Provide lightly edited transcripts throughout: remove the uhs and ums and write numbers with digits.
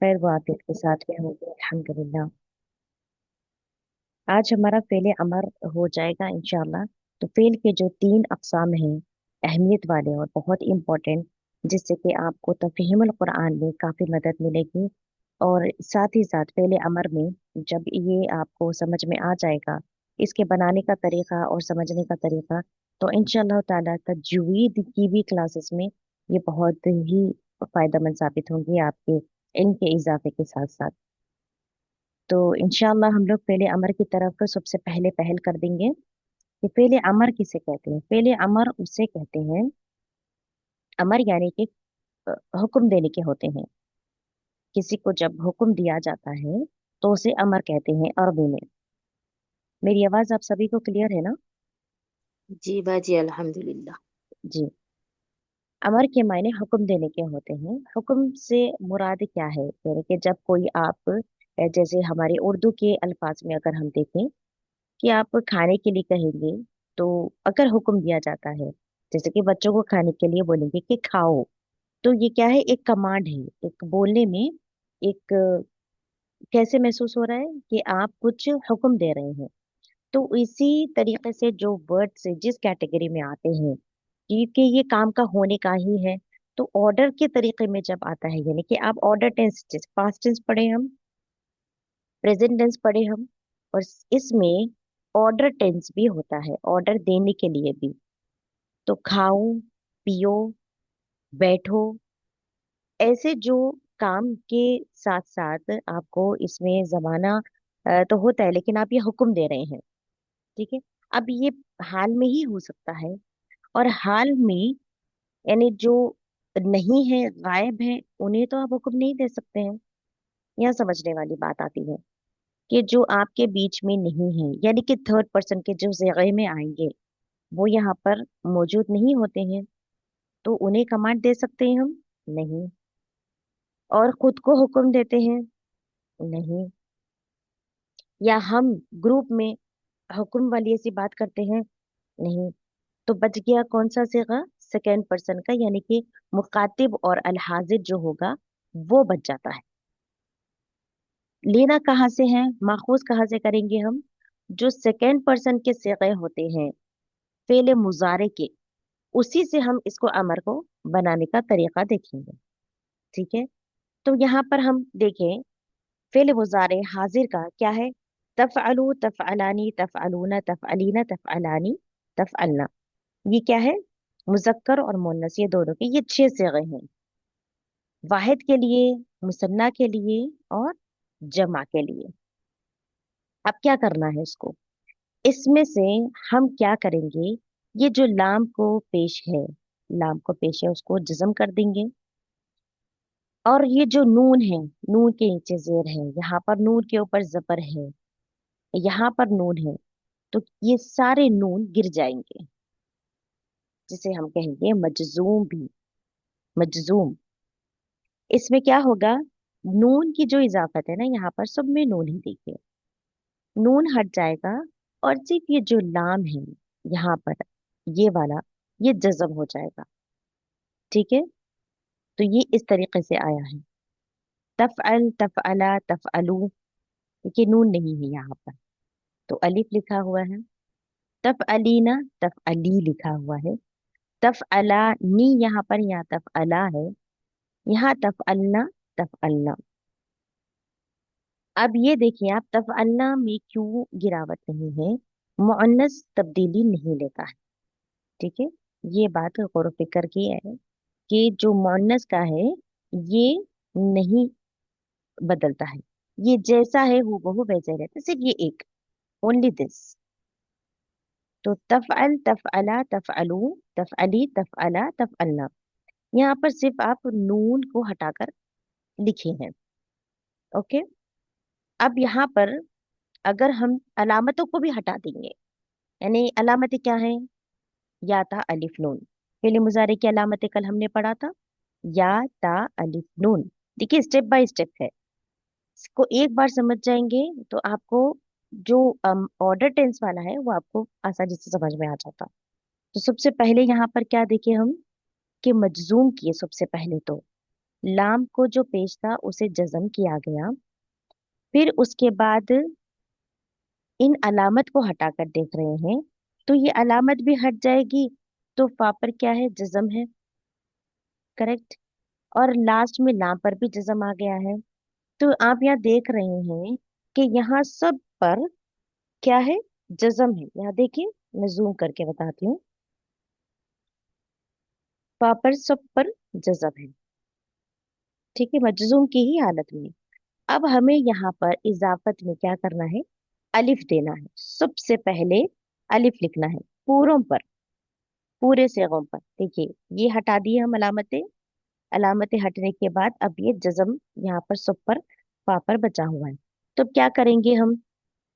खैर वो आफियत के साथ में होंगे अल्हम्दुलिल्लाह। आज हमारा फेले अमर हो जाएगा इंशाल्लाह। तो फेल के जो तीन अकसाम हैं, अहमियत वाले और बहुत इंपॉर्टेंट, जिससे कि आपको तफहीमुल कुरान में काफी मदद मिलेगी। और साथ ही साथ फेले अमर में जब ये आपको समझ में आ जाएगा, इसके बनाने का तरीका और समझने का तरीका, तो इंशाल्लाह ताला तजवीद की भी क्लासेस में ये बहुत ही फायदेमंद साबित होंगी आपके इनके इजाफे के साथ साथ। तो इंशाल्लाह हम लोग फेले अमर की तरफ सबसे पहले पहल कर देंगे कि फेले अमर किसे कहते हैं। फेले अमर उसे कहते हैं, अमर यानी कि अ, हुक्म देने के होते हैं। किसी को जब हुक्म दिया जाता है तो उसे अमर कहते हैं अरबी में। मेरी आवाज आप सभी को क्लियर है ना? जी बाजी, अल्हम्दुलिल्लाह। जी। अमर के मायने हुक्म देने के होते हैं। हुक्म से मुराद क्या है, यानी कि जब कोई आप जैसे हमारे उर्दू के अल्फाज में अगर हम देखें कि आप खाने के लिए कहेंगे, तो अगर हुक्म दिया जाता है, जैसे कि बच्चों को खाने के लिए बोलेंगे कि खाओ, तो ये क्या है, एक कमांड है। एक बोलने में एक कैसे महसूस हो रहा है कि आप कुछ हुक्म दे रहे हैं। तो इसी तरीके से जो वर्ड से जिस कैटेगरी में आते हैं कि ये काम का होने का ही है, तो ऑर्डर के तरीके में जब आता है, यानी कि आप ऑर्डर टेंस, पास्ट टेंस पढ़े हम, प्रेजेंट टेंस पढ़े हम, और इसमें ऑर्डर टेंस भी होता है ऑर्डर देने के लिए भी। तो खाओ, पियो, बैठो, ऐसे जो काम के साथ साथ आपको इसमें जमाना तो होता है, लेकिन आप ये हुक्म दे रहे हैं। ठीक है। अब ये हाल में ही हो सकता है, और हाल में यानी जो नहीं है, गायब है, उन्हें तो आप हुक्म नहीं दे सकते हैं। यहाँ समझने वाली बात आती है कि जो आपके बीच में नहीं है, यानी कि थर्ड पर्सन के जो जगह में आएंगे, वो यहाँ पर मौजूद नहीं होते हैं, तो उन्हें कमांड दे सकते हैं हम? नहीं। और खुद को हुक्म देते हैं? नहीं। या हम ग्रुप में हुक्म वाली ऐसी बात करते हैं? नहीं। तो बच गया कौन सा सिगा, सेकेंड पर्सन का, यानी कि मुखातिब और अलहाजिर जो होगा वो बच जाता है। लेना कहाँ से है, माखूज कहाँ से करेंगे हम? जो सेकेंड पर्सन के सिगे होते हैं फेले मुजारे के, उसी से हम इसको अमर को बनाने का तरीका देखेंगे। ठीक है। तो यहाँ पर हम देखें, फेले मुजारे हाजिर का क्या है? तफअलु, तफअलानी, तफअलूना, तफअलीना, तफअलानी, तफअलना। ये क्या है? मुजक्कर और मुन्नस, ये दोनों के ये छह सिगे हैं। वाहिद के लिए, मुसन्ना के लिए, और जमा के लिए। अब क्या करना है इसको? इसमें से हम क्या करेंगे, ये जो लाम को पेश है, लाम को पेश है उसको जज्म कर देंगे। और ये जो नून है, नून के नीचे जेर है, यहाँ पर नून के ऊपर जबर है, यहाँ पर नून है, तो ये सारे नून गिर जाएंगे, जिसे हम कहेंगे मजजूम भी। मजजूम, इसमें क्या होगा, नून की जो इजाफत है ना, यहाँ पर सब में नून ही देखिए, नून हट जाएगा, और सिर्फ ये जो लाम है यहाँ पर, ये वाला, ये जज्म हो जाएगा। ठीक है। तो ये इस तरीके से आया है, तफअल, तफअला, तफअलू। देखिए नून नहीं है यहाँ पर, तो अलिफ लिखा हुआ है। तफअलीना, तफअली लिखा हुआ है। तफअला नी, यहाँ पर यहाँ तफअला है, यहाँ तफअलना, तफअलना। अब ये देखिए आप, तफअलना में क्यों गिरावट नहीं है, मुअन्नस तब्दीली नहीं लेता है। ठीक है। ये बात गौर फिक्र की है कि जो मुअन्नस का है, ये नहीं बदलता है, ये जैसा है हूबहू वैसे रहता है, सिर्फ ये एक, ओनली दिस। तो तफअल, तफअला, तफअलू, तफअली, तफअला, तफअलना, यहाँ पर सिर्फ आप नून को हटाकर लिखे हैं। ओके। अब यहाँ पर अगर हम अलामतों को भी हटा देंगे, यानी अलामतें क्या है, या था अलिफ नून। पहले मुजारे की अलामतें कल हमने पढ़ा था, या ता अलिफ नून। देखिए स्टेप बाय स्टेप है, इसको एक बार समझ जाएंगे तो आपको जो ऑर्डर टेंस वाला है वो आपको आसानी से समझ में आ जाता। तो सबसे पहले यहाँ पर क्या देखे हम, कि मजजूम किए सबसे पहले तो, लाम को जो पेश था उसे जज़म किया गया। फिर उसके बाद इन अलामत को हटाकर देख रहे हैं, तो ये अलामत भी हट जाएगी, तो फा पर क्या है, जज़म है। करेक्ट। और लास्ट में लाम पर भी जज़म आ गया है। तो आप यहाँ देख रहे हैं कि यहाँ सब पर क्या है, जज़म है। यहाँ देखिए, मैं जूम करके बताती हूँ। फा पर सब पर जज़म है। ठीक है, मजजूम की ही हालत में। अब हमें यहाँ पर इजाफत में क्या करना है, अलिफ देना है। सबसे पहले अलिफ लिखना है पूरों पर, पूरे सेगों पर। देखिए, ये हटा दिए हम अलामतें। अलामतें हटने के बाद अब ये जज़म यहाँ पर सब पर, फा पर बचा हुआ है। तो क्या करेंगे हम,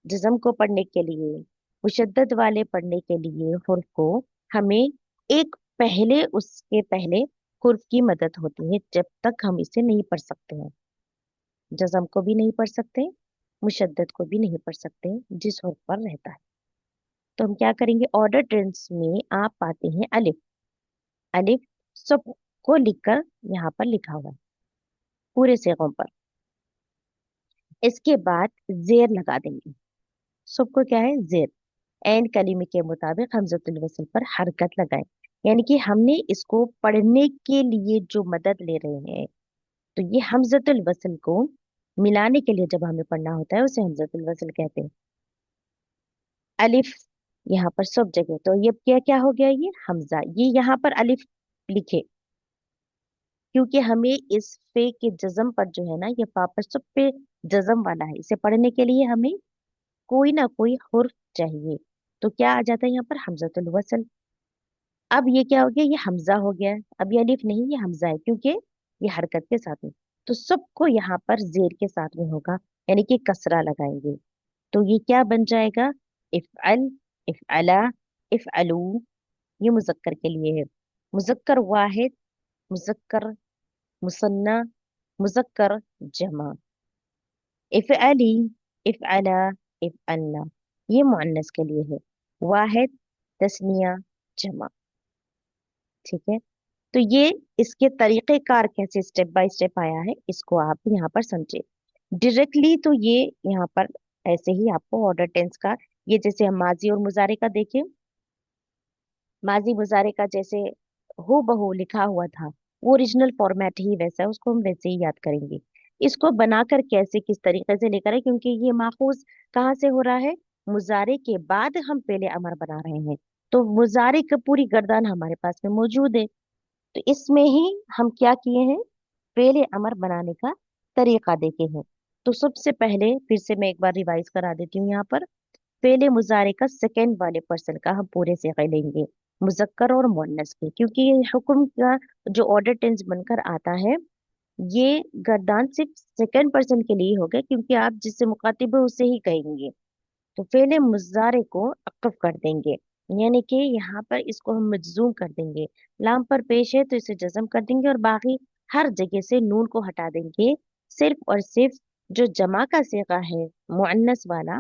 जज़म को पढ़ने के लिए, मुशद्दद वाले पढ़ने के लिए हुर्फ को, हमें एक पहले, उसके पहले हुर्फ की मदद होती है। जब तक हम इसे नहीं पढ़ सकते हैं, जज़म को भी नहीं पढ़ सकते, मुशद्दद को भी नहीं पढ़ सकते, जिस हुर्फ पर रहता है। तो हम क्या करेंगे, ऑर्डर टेंस में आप पाते हैं अलिफ। अलिफ सब को लिखकर यहाँ पर लिखा हुआ है पूरे सेगों पर। इसके बाद जेर लगा देंगे। सबको क्या है, जेर। एन कलीमे के मुताबिक हमजतुल वसल पर हरकत लगाएं। यानी कि हमने इसको पढ़ने के लिए जो मदद ले रहे हैं, तो ये हमजतुल वसल को मिलाने के लिए जब हमें पढ़ना होता है, उसे हमजतुल वसल कहते हैं। अलिफ यहाँ पर सब जगह, तो ये क्या क्या हो गया, ये हमजा, ये यहाँ पर अलिफ लिखे, क्योंकि हमें इस पे के जज्म पर जो है ना, ये फा पर सब पे जज्म वाला है। इसे पढ़ने के लिए हमें कोई ना कोई हुर्फ चाहिए। तो क्या आ जाता है यहाँ पर, हमजतुल वसल। अब ये क्या हो गया, ये हमजा हो गया है। अब ये अलिफ नहीं, ये हमजा है, क्योंकि ये हरकत के साथ में। तो सबको यहाँ पर जेर के साथ में होगा, यानी कि कसरा लगाएंगे। तो ये क्या बन जाएगा, इफ़अल, इफ़अला, इफ़अलू। ये मुजक्कर के लिए है। मुजक्कर वाहिद, मुजक्कर मुसन्ना, मुजक्कर जमा। इफ़अली, इफ़अला, इफ़अलना, ये मुअन्नस के लिए है। वाहिद, तस्निया, जमा। ठीक है। तो ये इसके तरीक़ेकार कैसे स्टेप बाय स्टेप आया है, इसको आप यहाँ पर समझे। डायरेक्टली तो ये यहाँ पर ऐसे ही आपको ऑर्डर टेंस का, ये जैसे हम माजी और मुजारे का देखें, माजी मुजारे का जैसे हो बहू लिखा हुआ था, वो ओरिजिनल फॉर्मेट ही वैसा है, उसको हम वैसे ही याद करेंगे। इसको बनाकर कैसे, किस तरीके से लेकर है, क्योंकि ये माखूज कहाँ से हो रहा है, मुजारे के बाद हम पहले अमर बना रहे हैं। तो मुजारे की पूरी गर्दान हमारे पास में मौजूद है। तो इसमें ही हम क्या किए हैं, फेले अमर बनाने का तरीका देखे हैं। तो सबसे पहले फिर से मैं एक बार रिवाइज करा देती हूँ यहाँ पर। फेले मुजारे का सेकंड वाले पर्सन का हम पूरे से लेंगे, मुजक्कर और मुअन्नस के, क्योंकि ये हुक्म का जो ऑर्डर टेंस बनकर आता है, ये गर्दान सिर्फ सेकंड पर्सन के लिए होगा, क्योंकि आप जिससे मुखातिब हो उसे ही कहेंगे। तो फेले मुजारे को अक्फ कर देंगे, यानी कि यहाँ पर इसको हम मजजूम कर देंगे। लाम पर पेश है तो इसे जज्म कर देंगे, और बाकी हर जगह से नून को हटा देंगे। सिर्फ और सिर्फ जो जमा का सीगा है, मुअन्नस वाला,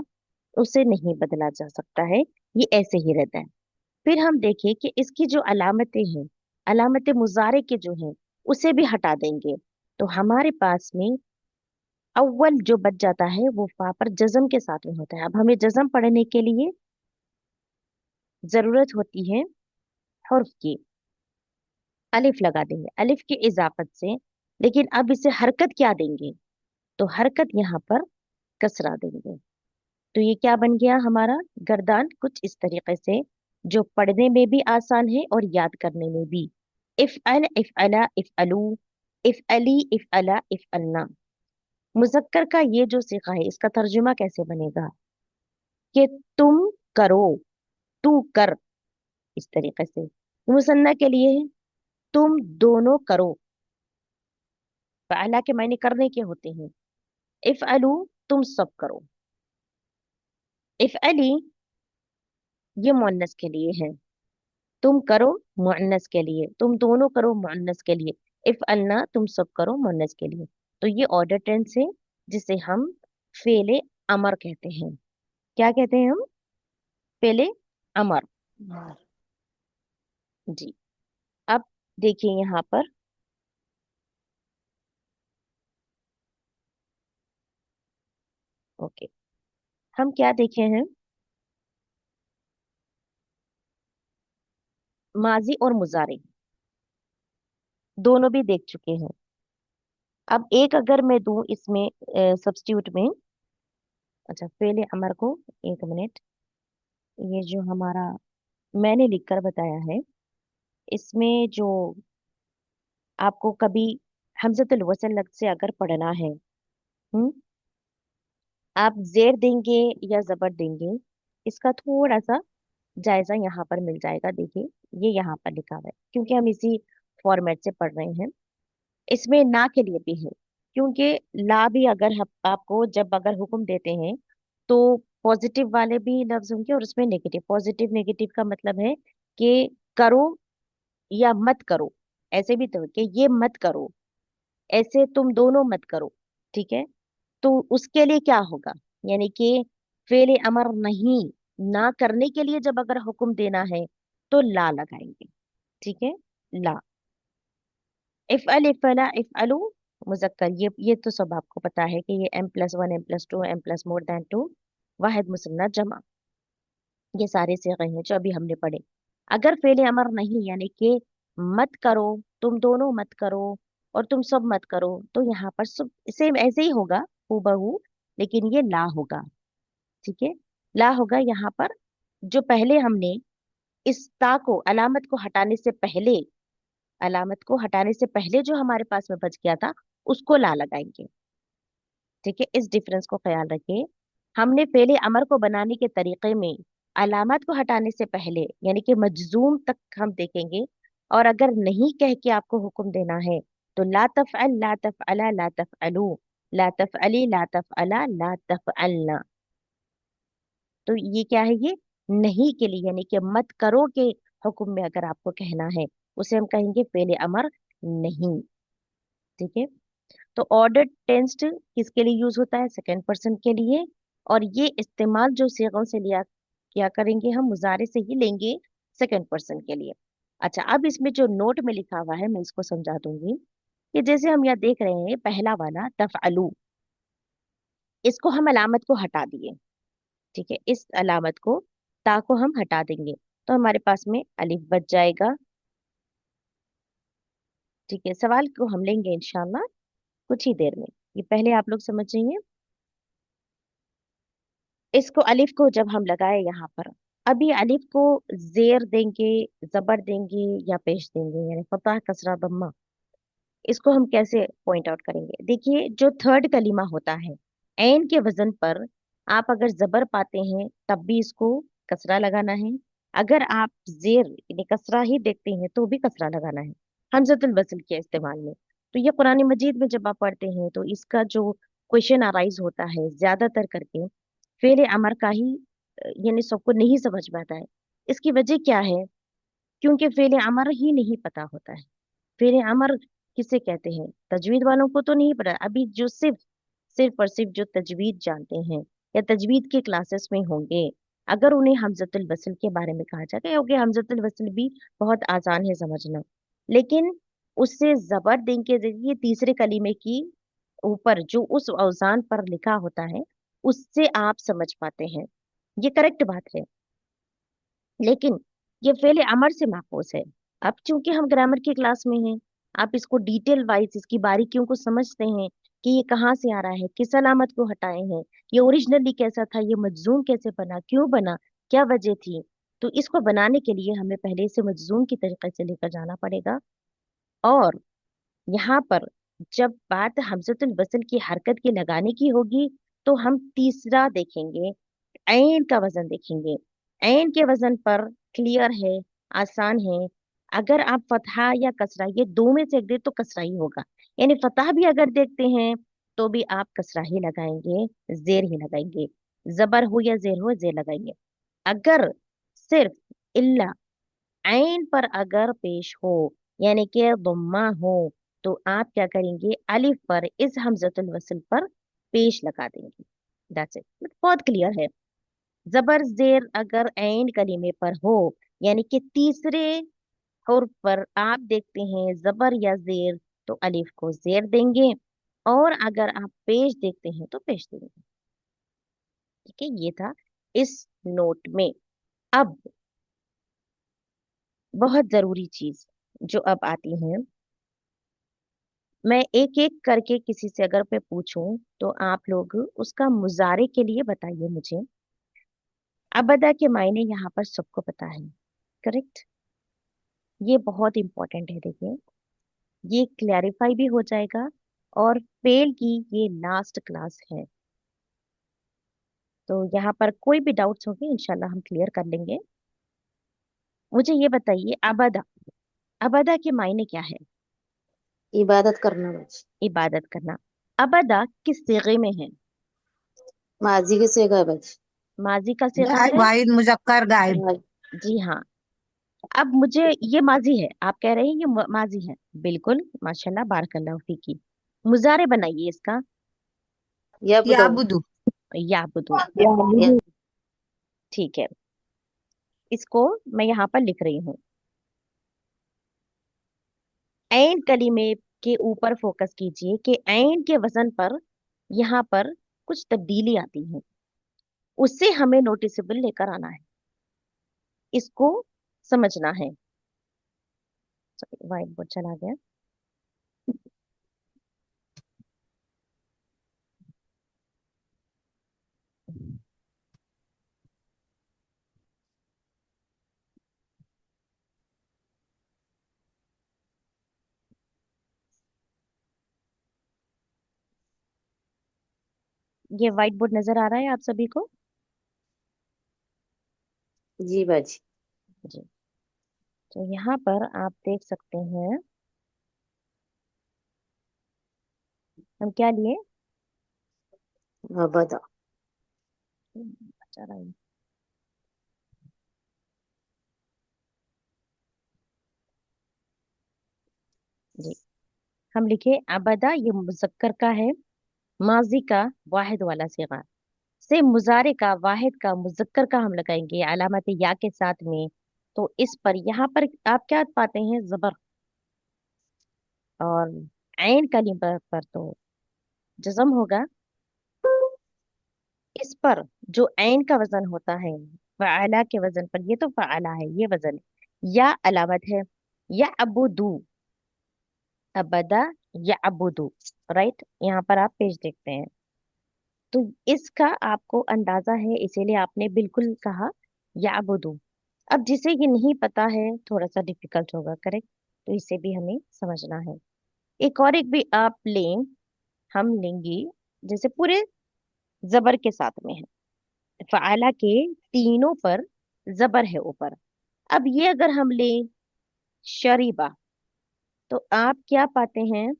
उसे नहीं बदला जा सकता है, ये ऐसे ही रहता है। फिर हम देखें कि इसकी जो अलामतें हैं, अलामत मुजारे के जो हैं, उसे भी हटा देंगे। तो हमारे पास में अव्वल जो बच जाता है वो फा पर जज्म के साथ में होता है। अब हमें जज्म पढ़ने के लिए जरूरत होती है हर्फ की, अलिफ लगा देंगे अलिफ की इजाफत से। लेकिन अब इसे हरकत क्या देंगे, तो हरकत यहाँ पर कसरा देंगे। तो ये क्या बन गया हमारा, गर्दान कुछ इस तरीके से, जो पढ़ने में भी आसान है और याद करने में भी। इफ अल, इफ अला, इफ अलू, इफ अली, इफ अला, इफ अलना। मुजक्कर का ये जो सीखा है, इसका तर्जुमा कैसे बनेगा, कि तुम करो, तू कर, इस तरीके से। मुसन्ना के लिए है, तुम दोनों करो। अला के मायने करने के होते हैं। इफ अलू, तुम सब करो। इफ अली, ये मुअन्नस के लिए है। तुम करो, मुअन्नस के लिए। तुम दोनों करो, मुअन्नस के लिए। इफ अन्ना, तुम सब करो, मुअन्नस के लिए। तो ये ऑर्डर टेंस है, जिसे हम फेले अमर कहते हैं। क्या कहते हैं हम, फेले अमर। हाँ। जी। अब देखिए यहाँ पर, ओके, हम क्या देखे हैं? माजी और मुजारे दोनों भी देख चुके हैं। अब एक अगर मैं दूं इसमें सब्स्टिट्यूट में, अच्छा फेले अमर को, एक मिनट, ये जो हमारा मैंने लिखकर बताया है, इसमें जो आपको कभी हमजतुल वसल लफ्ज से अगर पढ़ना है, हम्म, आप जेर देंगे या जबर देंगे, इसका थोड़ा सा जायजा यहाँ पर मिल जाएगा। देखिए, ये यहाँ पर लिखा हुआ है, क्योंकि हम इसी फॉर्मेट से पढ़ रहे हैं। इसमें ना के लिए भी है, क्योंकि ला भी अगर आपको जब अगर हुक्म देते हैं तो पॉजिटिव वाले भी लफ्ज होंगे और उसमें नेगेटिव। पॉजिटिव नेगेटिव का मतलब है कि करो या मत करो, ऐसे भी तो कि ये मत करो, ऐसे तुम दोनों मत करो, ठीक है। तो उसके लिए क्या होगा, यानी कि फेले अमर नहीं, ना करने के लिए जब अगर हुक्म देना है तो ला लगाएंगे, ठीक है। ला, इफ़अल इफ़अला इफ़अलु मुजक्कर, ये तो सब आपको पता है कि ये m+1 m+2 m+more than 2 वाहिद मुसन्ना जमा, ये सारे सिगे हैं जो अभी हमने पढ़े। अगर फेले अमर नहीं, यानी कि मत करो, तुम दोनों मत करो और तुम सब मत करो, तो यहाँ पर सब सेम ऐसे ही होगा हूबहू, लेकिन ये ला होगा, ठीक है। ला होगा यहाँ पर। जो पहले हमने इस ता को, अलामत को हटाने से पहले, अलामत को हटाने से पहले जो हमारे पास में बच गया था, उसको ला लगाएंगे, ठीक है। इस डिफरेंस को ख्याल रखें। हमने फेले अमर को बनाने के तरीके में अलामत को हटाने से पहले, यानी कि मजजूम तक हम देखेंगे, और अगर नहीं कह के आपको हुक्म देना है तो ला तफअल ला तफअला ला तफअलू, ला तफअली ला तफअला ला तफअलना। तो ये क्या है, ये नहीं के लिए, यानी कि मत करो के हुक्म में अगर आपको कहना है, उसे हम कहेंगे फेले अमर नहीं, ठीक है। तो ऑर्डर टेंस्ड किसके लिए यूज होता है? सेकंड पर्सन के लिए। और ये इस्तेमाल जो सीगों से लिया, क्या करेंगे हम? मुजारे से ही लेंगे सेकंड पर्सन के लिए। अच्छा, अब इसमें जो नोट में लिखा हुआ है मैं इसको समझा दूंगी कि जैसे हम यहाँ देख रहे हैं पहला वाला तफअलू, इसको हम अलामत को हटा दिए, ठीक है। इस अलामत को, ता को हम हटा देंगे, तो हमारे पास में अलिफ बच जाएगा, ठीक है। सवाल को हम लेंगे इंशाल्लाह कुछ ही देर में, ये पहले आप लोग समझ जाइए। इसको अलिफ को जब हम लगाए यहाँ पर, अभी अलिफ को जेर देंगे, जबर देंगे या पेश देंगे, यानी फतह कसरा दम्मा, इसको हम कैसे पॉइंट आउट करेंगे? देखिए, जो थर्ड कलीमा होता है, ऐन के वजन पर आप अगर जबर पाते हैं तब भी इसको कसरा लगाना है, अगर आप जेर यानी कसरा ही देखते हैं तो भी कसरा लगाना है, हमजतुल वसल के इस्तेमाल में। तो ये कुरान मजीद में जब आप पढ़ते हैं तो इसका जो क्वेश्चन अराइज होता है ज्यादातर करके फेले अमर का ही, यानी सबको नहीं समझ में आता है। इसकी वजह क्या है? क्योंकि फेले अमर ही नहीं पता होता है। फेरे अमर किसे कहते हैं? तजवीद वालों को तो नहीं पता। अभी जो सिर्फ सिर्फ और सिर्फ जो तजवीद जानते हैं या तजवीद के क्लासेस में होंगे, अगर उन्हें हमजतुल वसल के बारे में कहा जाए, क्योंकि हमजतुल वसल भी बहुत आसान है समझना, लेकिन उससे जबर देने के जरिए तीसरे कलीमे की ऊपर जो उस औजान पर लिखा होता है, उससे आप समझ पाते हैं, ये करेक्ट बात है। लेकिन ये फेले अमर से माखूज है। अब चूंकि हम ग्रामर की क्लास में हैं, आप इसको डिटेल वाइज इसकी बारीकियों को समझते हैं कि ये कहाँ से आ रहा है, किस अलामत को हटाए हैं, ये ओरिजिनली कैसा था, ये मजजूम कैसे बना, क्यों बना, क्या वजह थी। तो इसको बनाने के लिए हमें पहले से मजजूम की तरीके से लेकर जाना पड़ेगा। और यहाँ पर जब बात हमजतुल वसल की हरकत की लगाने की होगी, तो हम तीसरा देखेंगे, ऐन का वजन देखेंगे। ऐन के वजन पर क्लियर है, आसान है। अगर आप फतहा या कसरा, ये दो में से एक दे तो कसरा ही होगा, यानी फतहा भी अगर देखते हैं तो भी आप कसरा ही लगाएंगे, जेर ही लगाएंगे। जबर हो या जेर हो, जेर लगाएंगे। अगर सिर्फ इल्ला ऐन पर अगर पेश हो, यानी कि दुम्मा हो, तो आप क्या करेंगे? अलिफ पर, इस हमजतुल वसल पर पेश लगा देंगे। दैट्स इट, बहुत क्लियर है। जबर जेर अगर ऐन कलीमे पर हो, यानी कि तीसरे हुर्फ पर आप देखते हैं जबर या जेर, तो अलिफ को जेर देंगे, और अगर आप पेश देखते हैं तो पेश देंगे। ठीक है, ये था इस नोट में। अब बहुत जरूरी चीज जो अब आती है, मैं एक एक करके किसी से अगर मैं पूछूं तो आप लोग उसका मुजारे के लिए बताइए मुझे। अबदा के मायने यहाँ पर सबको पता है, करेक्ट? ये बहुत इंपॉर्टेंट है, देखिए, ये क्लैरिफाई भी हो जाएगा, और फेल की ये लास्ट क्लास है। तो यहाँ पर कोई भी डाउट्स होंगे इंशाल्लाह हम क्लियर कर लेंगे। मुझे ये बताइए, अबदा, अबदा के मायने क्या है? इबादत करना बाजी। इबादत करना। अबदा किस सिगे में है? माजी के सेगा है बाजी। माजी का सिगा गायब, है। वाहिद मुजक्कर गायब। हाँ, जी हाँ। अब मुझे, ये माजी है, आप कह रहे हैं ये माजी है, बिल्कुल, माशाल्लाह, बारकल्लाह फीकी। मुजारे बनाइए इसका। या बताओ। याबुदु। याबुदु। या ठीक है, इसको मैं यहाँ पर लिख रही हूँ। ऐन कलीमे के ऊपर फोकस कीजिए कि ऐन के वजन पर यहाँ पर कुछ तब्दीली आती है, उससे हमें नोटिसेबल लेकर आना है, इसको समझना है। व्हाइट बोर्ड चला गया। ये व्हाइट बोर्ड नजर आ रहा है आप सभी को? जी बाजी। जी। तो यहाँ पर आप देख सकते हैं, हम क्या लिए? अबदा। बचा रहा हूँ। जी, हम लिखे अबदा, ये मुजक्कर का है, माजी का वाहिद वाला सिगा से मुजारे का वाहिद का मुजक्कर का हम लगाएंगे अलामत या के साथ में। तो इस पर यहाँ पर आप क्या पाते हैं? जबर। और ऐन कलीम पर तो जज्म होगा। इस पर जो ऐन का वजन होता है फ़अला के वजन पर, ये तो फ़अला है, ये वजन है, या अलामत है, या अबुदू, अबदा, या अबुदू। राइट, यहाँ पर आप पेज देखते हैं। तो इसका आपको अंदाजा है, इसीलिए आपने बिल्कुल कहा या अबुदू। अब जिसे ये नहीं पता है थोड़ा सा डिफिकल्ट होगा, करेक्ट? तो इसे भी हमें समझना है। एक और एक भी आप लें, हम लेंगे, जैसे पूरे जबर के साथ में है, फ़अला के तीनों पर जबर है ऊपर। अब ये अगर हम लें शरीबा, तो आप क्या पाते हैं?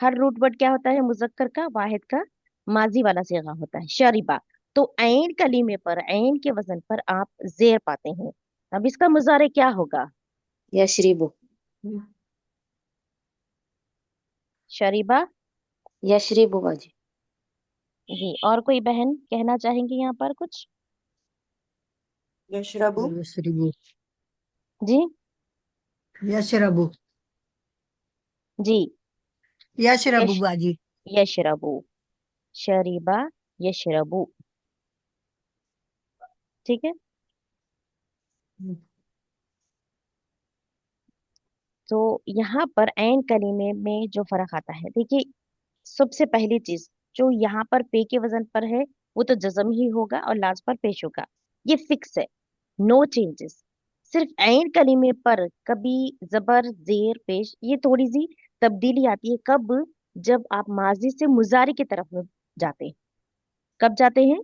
हर रूट वर्ड क्या होता है? मुजक्कर का वाहिद का माजी वाला सिगा होता है, शरीबा। तो ऐन कलीमे पर, ऐन के वजन पर आप जेर पाते हैं। अब इसका मुजारे क्या होगा? यशरिबु। शरीबा। यशरिबु बाजी। जी, और कोई बहन कहना चाहेंगी यहाँ पर कुछ? यशरबु। यशरबु। जी। यशरबु। जी। यशरबु यश बाजी। यशरबू। शरीबा, यशरबू। ठीक है। तो यहाँ पर ऐन कलीमे में जो फर्क आता है, देखिए, सबसे पहली चीज जो यहाँ पर पे के वजन पर है वो तो जज्म ही होगा और लास्ट पर पेश होगा, ये फिक्स है, नो चेंजेस। सिर्फ ऐन कलीमे पर कभी जबर जेर पेश, ये थोड़ी सी तब्दीली आती है, कब? जब आप माजी से मुजारी की तरफ में जाते हैं। कब जाते हैं?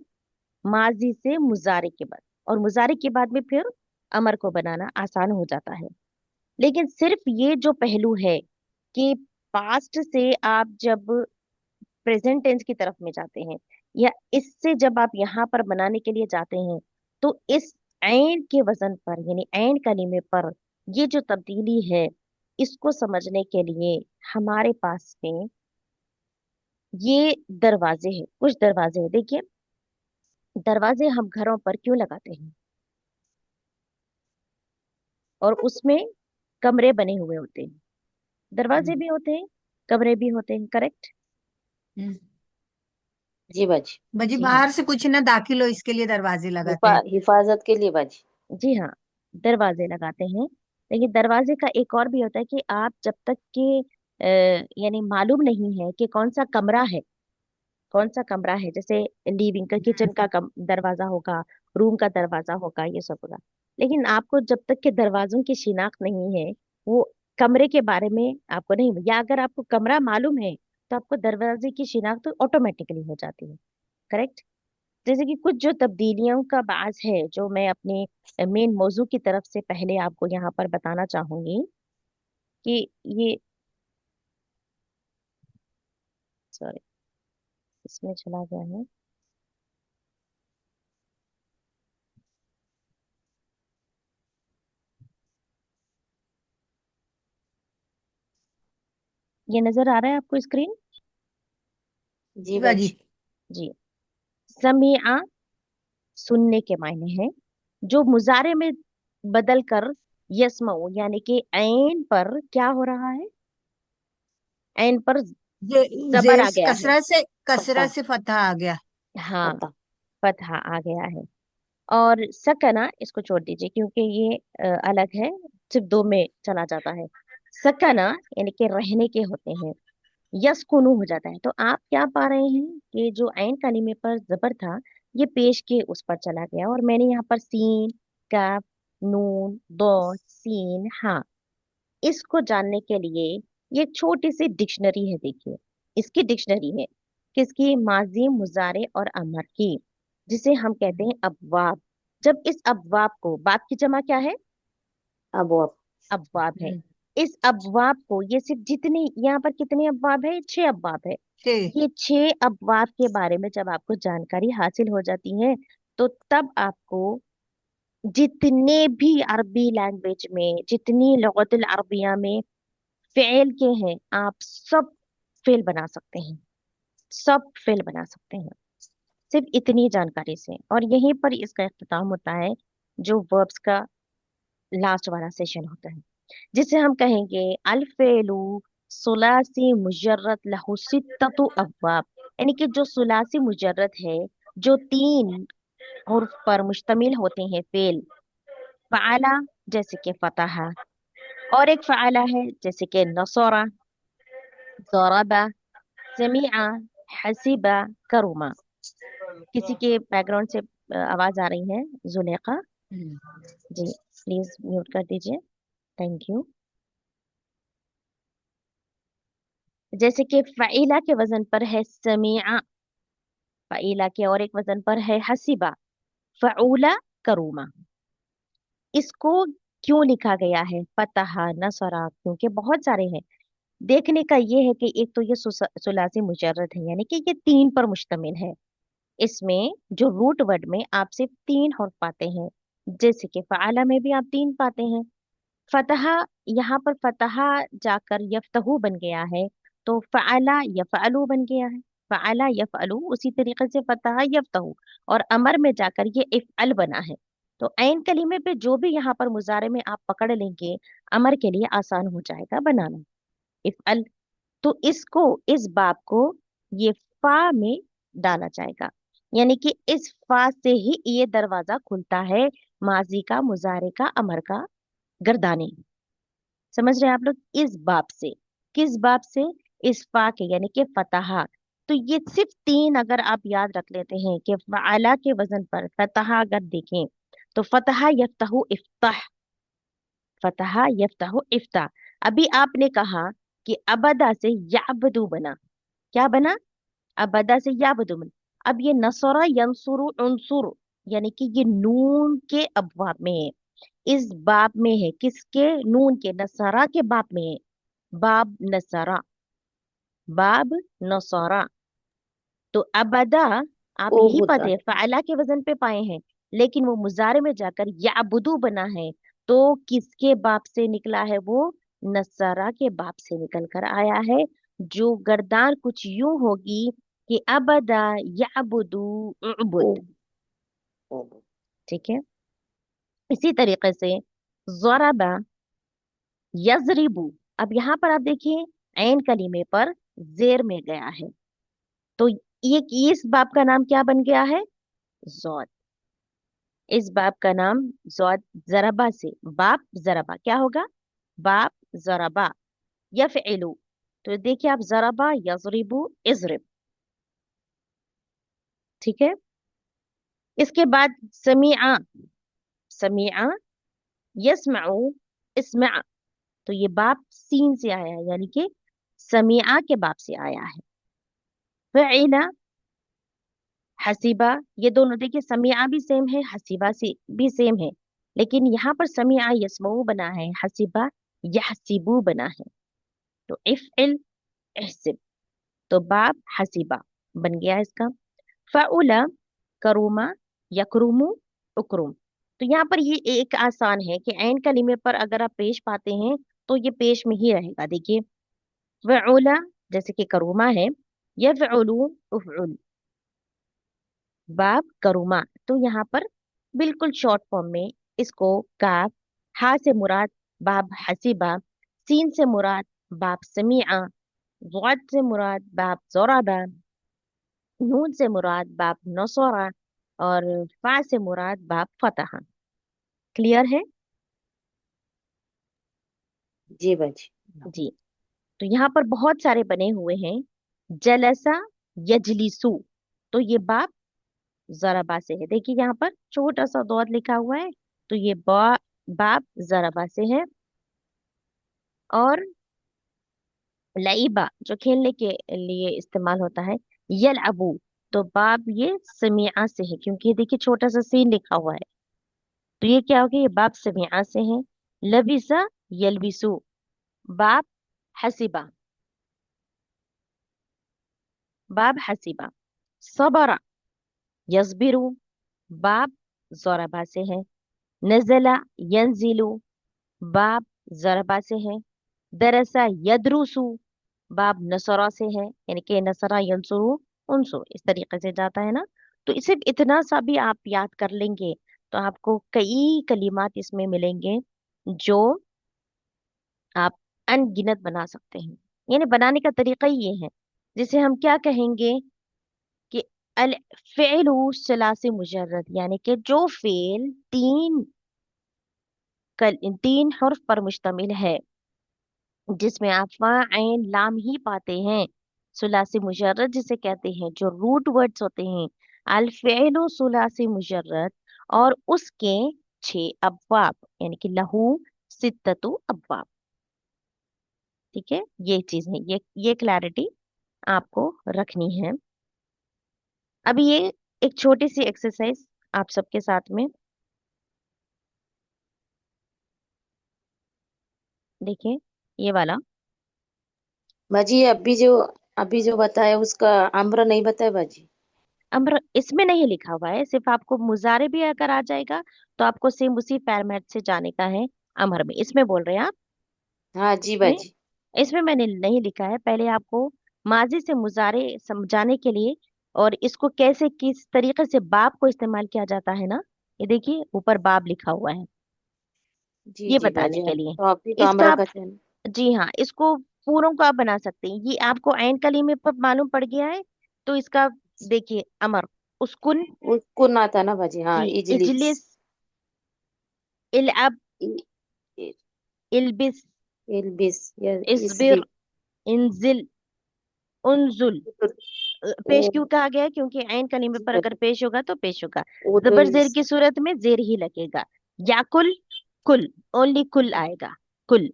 माजी से मुजारे के बाद, और मुजारे के बाद में फिर अमर को बनाना आसान हो जाता है। लेकिन सिर्फ ये जो पहलू है कि पास्ट से आप जब प्रेजेंट टेंस की तरफ में जाते हैं, या इससे जब आप यहाँ पर बनाने के लिए जाते हैं, तो इस ऐन के वजन पर, यानी ऐन कलीमे पर ये जो तब्दीली है, इसको समझने के लिए हमारे पास में ये दरवाजे हैं, कुछ दरवाजे हैं। देखिए, दरवाजे हम घरों पर क्यों लगाते हैं? और उसमें कमरे बने हुए होते हैं, दरवाजे भी होते हैं, कमरे भी होते हैं, करेक्ट? जी बाजी। बाजी जी हाँ। बाहर से कुछ ना दाखिल हो इसके लिए दरवाजे लगाते हैं। हिफाजत के लिए बाजी। जी हाँ, दरवाजे लगाते हैं। लेकिन दरवाजे का एक और भी होता है कि आप जब तक कि यानी मालूम नहीं है कि कौन सा कमरा है, कौन सा कमरा है, जैसे लिविंग का, किचन का दरवाजा होगा, रूम का दरवाजा होगा, ये सब होगा। लेकिन आपको जब तक के दरवाजों की शिनाख्त नहीं है, वो कमरे के बारे में आपको नहीं, या अगर आपको कमरा मालूम है तो आपको दरवाजे की शिनाख्त ऑटोमेटिकली हो जाती है। करेक्ट। जैसे कि कुछ जो तब्दीलियों का बाज है जो मैं अपने मेन मौजू की तरफ से पहले आपको यहाँ पर बताना चाहूंगी कि ये, सॉरी, इसमें चला गया है। ये नजर आ रहा है आपको स्क्रीन? जी बाजी। बाजी। जी। समीआ सुनने के मायने हैं, जो मुजारे में बदल कर यस्मऊ, यानी कि ऐन पर क्या हो रहा है, ऐन पर जे जबर आ जेस गया है। फता। कसरत से फतह आ गया। हाँ, फता। फतहा आ गया है। और सकना इसको छोड़ दीजिए क्योंकि ये अलग है, सिर्फ दो में चला जाता है। सकना यानी कि रहने के होते हैं, यस्कुनु हो जाता है। तो आप क्या पा रहे हैं कि जो ऐन कलीमे पर जबर था, ये पेश के उस पर चला गया, और मैंने यहाँ पर सीन, काफ, नून, दो, सीन, हाँ, इसको जानने के लिए ये एक छोटी सी डिक्शनरी है, देखिए। इसकी डिक्शनरी है किसकी? माजी, मुजारे और अमर की, जिसे हम कहते हैं अबवाब। जब इस अबवाब को, बाब की जमा क्या है? अब आप। अबवाब है। इस अबवाब को, ये सिर्फ जितने यहाँ पर कितने अबवाब है? 6 अबवाब है। छे ये 6 अबवाब के बारे में जब आपको जानकारी हासिल हो जाती है, तो तब आपको जितने भी अरबी लैंग्वेज में, जितनी लगतुल अरबिया में फेल के हैं, आप सब फेल बना सकते हैं, सब फेल बना सकते हैं, सिर्फ इतनी जानकारी से। और यहीं पर इसका इख्तिताम होता है, जो वर्ब्स का लास्ट वाला सेशन होता है, जिसे हम कहेंगे अल फेलु सुलासी मुजर्रद लहु सित्ततु अब्वाब। यानी कि जो सुलासी मुजर्रद है, जो 3 हुर्फ पर मुश्तमिल होते हैं फेल, फ़अला जैसे कि फतहा, और एक फ़अला है जैसे कि नसरा, ज़रबा, समीआ, हसीबा, करुमा। किसी के बैकग्राउंड से आवाज आ रही है, जुलेखा? जी, प्लीज म्यूट कर दीजिए। Thank you. जैसे कि फ़ईला के वजन पर है समीआ, फ़ईला के और एक वजन पर है हसीबा, फ़ऊला, करूमा। इसको क्यों लिखा गया है फतहा, नसरा? क्योंकि बहुत सारे हैं। देखने का ये है कि एक तो ये सुलासी मुजर्रद है, यानी कि ये 3 पर मुश्तमिल है। इसमें जो रूट वर्ड में आप सिर्फ 3 हर्फ पाते हैं, जैसे कि फ़आला में भी आप 3 पाते हैं। फतहा, यहाँ पर फतहा जाकर यफ्तहू बन गया है, तो फ़अला यफ़अलु बन गया है। फ़अला यफ़अलु, उसी तरीके से फतहा यफ्तहू, और अमर में जाकर ये इफ़अल बना है। तो ऐन कलीमे पे जो भी यहाँ पर मुजारे में आप पकड़ लेंगे, अमर के लिए आसान हो जाएगा बनाना, इफ़अल। तो इसको, इस बाब को ये फा में डाला जाएगा, यानी कि इस फा से ही ये दरवाजा खुलता है, माजी का, मुजारे का, अमर का, गर्दाने। समझ रहे हैं आप लोग? इस बाब से, किस बाब से? इस फा के, यानी कि फतहा। तो ये सिर्फ 3 अगर आप याद रख लेते हैं कि फअला के वजन पर फतहा अगर देखें, तो फतहा यफ्तहु इफ्ताह, फतहा यफ्तहु इफ्ताह। अभी आपने कहा कि अबदा से याबदू बना, क्या बना? अबदा से याबदू बना। अब ये नसरा यंसुरु उनसुर, यानी कि ये नून के अबवाब में है, इस बाब में है, किसके? नून के, नसरा के बाब में है। बाब नसरा, बाब नसरा। तो अबदा, आप ओ यही होता पते है। फ़अला के वजन पे पाए हैं, लेकिन वो मुजारे में जाकर याबुदू बना है, तो किसके बाप से निकला है वो? नसरा के बाप से निकल कर आया है। जो गर्दान कुछ यूं होगी कि अबदा याबुदू ओ। उबुद। ओ। ठीक है। इसी तरीके से ज़रबा यजरिबू। अब यहाँ पर आप देखिए, ऐन कलीमे पर जेर में गया है, तो ये इस बाब का नाम क्या बन गया है? जौद। इस बाब का नाम जौद जरबा से, बाप जरबा क्या होगा? बाप जरबा यफ़इलु। तो देखिए आप, जरबा यजरिबु इजरिब। ठीक है। इसके बाद समीआ, समीआ यस्मउ इस्मा। तो ये बाप सीन से आया है, यानी कि समीआ के बाप से आया है। फ़इला हसीबा, ये दोनों देखिए, समीआ भी सेम है, हसीबा से भी सेम है, लेकिन यहाँ पर समीआ यस्मऊ बना है, हसीबा यहसीबू बना है। तो इफ़इल इहसिब, तो बाप हसीबा बन गया इसका। फ़उला करूमा यकरुमु उकरुम। तो यहाँ पर ये एक आसान है कि ऐन कलीमे पर अगर आप पेश पाते हैं तो ये पेश में ही रहेगा। देखिए फ़उला जैसे कि करूमा है, यफ़उलु उफ़उल, बाप करुमा। तो यहाँ पर बिल्कुल शॉर्ट फॉर्म में इसको काफ, हा से मुराद बाप हसीबा, सीन से मुराद बाप समीआ, ज़ाद से मुराद बाप ज़राबा, नून से मुराद बाप नसरा, और फा से मुराद बाप फतहा। क्लियर है? जी बाजी। जी। तो यहाँ पर बहुत सारे बने हुए हैं। जलसा यजलिसु, तो ये बाप जराबा से है। देखिए यहाँ पर छोटा सा दौर लिखा हुआ है, तो ये बाप जराबा से है। और लईबा जो खेलने के लिए इस्तेमाल होता है, यल अबू, तो बाप ये समिया से है, क्योंकि ये देखिए छोटा सा सीन लिखा हुआ है, तो ये क्या हो गया, ये बाप समिया से है। लबिसा यलबिसु, बाप हसीबा, बाप हसीबा। सबरा यस्बिरु, बाप ज़रबा से है। नजला यंजिलु, बाप ज़रबा से है। दरसा यदरुसु, बाब नसरा से है, यानी कि नसरा यंसुरु उनसुर, इस तरीके से जाता है ना। तो सिर्फ इतना सा भी आप याद कर लेंगे तो आपको कई कलिमात इसमें मिलेंगे जो आप अनगिनत बना सकते हैं। यानी बनाने का तरीका ही ये है। जिसे हम क्या कहेंगे कि अल फ़िअलु सलासी मुजर्रद, यानी कि जो फेल तीन हर्फ पर मुश्तमिल है, जिसमें आप फा ऐन लाम ही पाते हैं। सुलासी मुजर्रद जिसे कहते हैं, जो रूट वर्ड्स होते हैं, अल फ़िअलु सुलासी मुजर्रद, और उसके 6 अब्वाब, यानी कि लहू सित्ततु अब्वाब। ठीक है, ये चीज है, ये क्लैरिटी आपको रखनी है। अभी ये एक छोटी सी एक्सरसाइज आप सबके साथ में, देखिए ये वाला। बाजी ये अभी जो बताया उसका आम्र नहीं बताया बाजी। अम्र इसमें नहीं लिखा हुआ है, सिर्फ आपको मुजारे भी अगर आ जाएगा तो आपको सेम उसी फॉर्मेट से जाने का है। अमर में इसमें बोल रहे हैं आप? हाँ जी इसमें बाजी। इसमें मैंने नहीं लिखा है, पहले आपको माजी से मुजारे समझाने के लिए, और इसको कैसे किस तरीके से बाब को इस्तेमाल किया जाता है ना, ये देखिए ऊपर बाब लिखा हुआ है, जी ये जी बताने बाजी, के हाँ लिए। तो अभी तो इसका आम्र आप, का चैन। जी हाँ, इसको पूरों को आप बना सकते हैं। ये आपको ऐन कलीमे पर मालूम पड़ गया है, तो इसका देखिए अमर, उसकुन, उसको ना था ना बाजी, हाँ जी, इजलिस। इजलिस, इलअब, इ- इ- इल्बिस, इल्बिस या इस्बिर, इसबिर। इंजिल, उनजुल। पेश क्यों ओ कहा गया है? क्योंकि ऐन कलीमे जी पर अगर बाजी। पेश होगा तो पेश होगा। जबर जेर उदुल्स। की सूरत में जेर ही लगेगा। याकुल, कुल, ओनली कुल आएगा, कुल,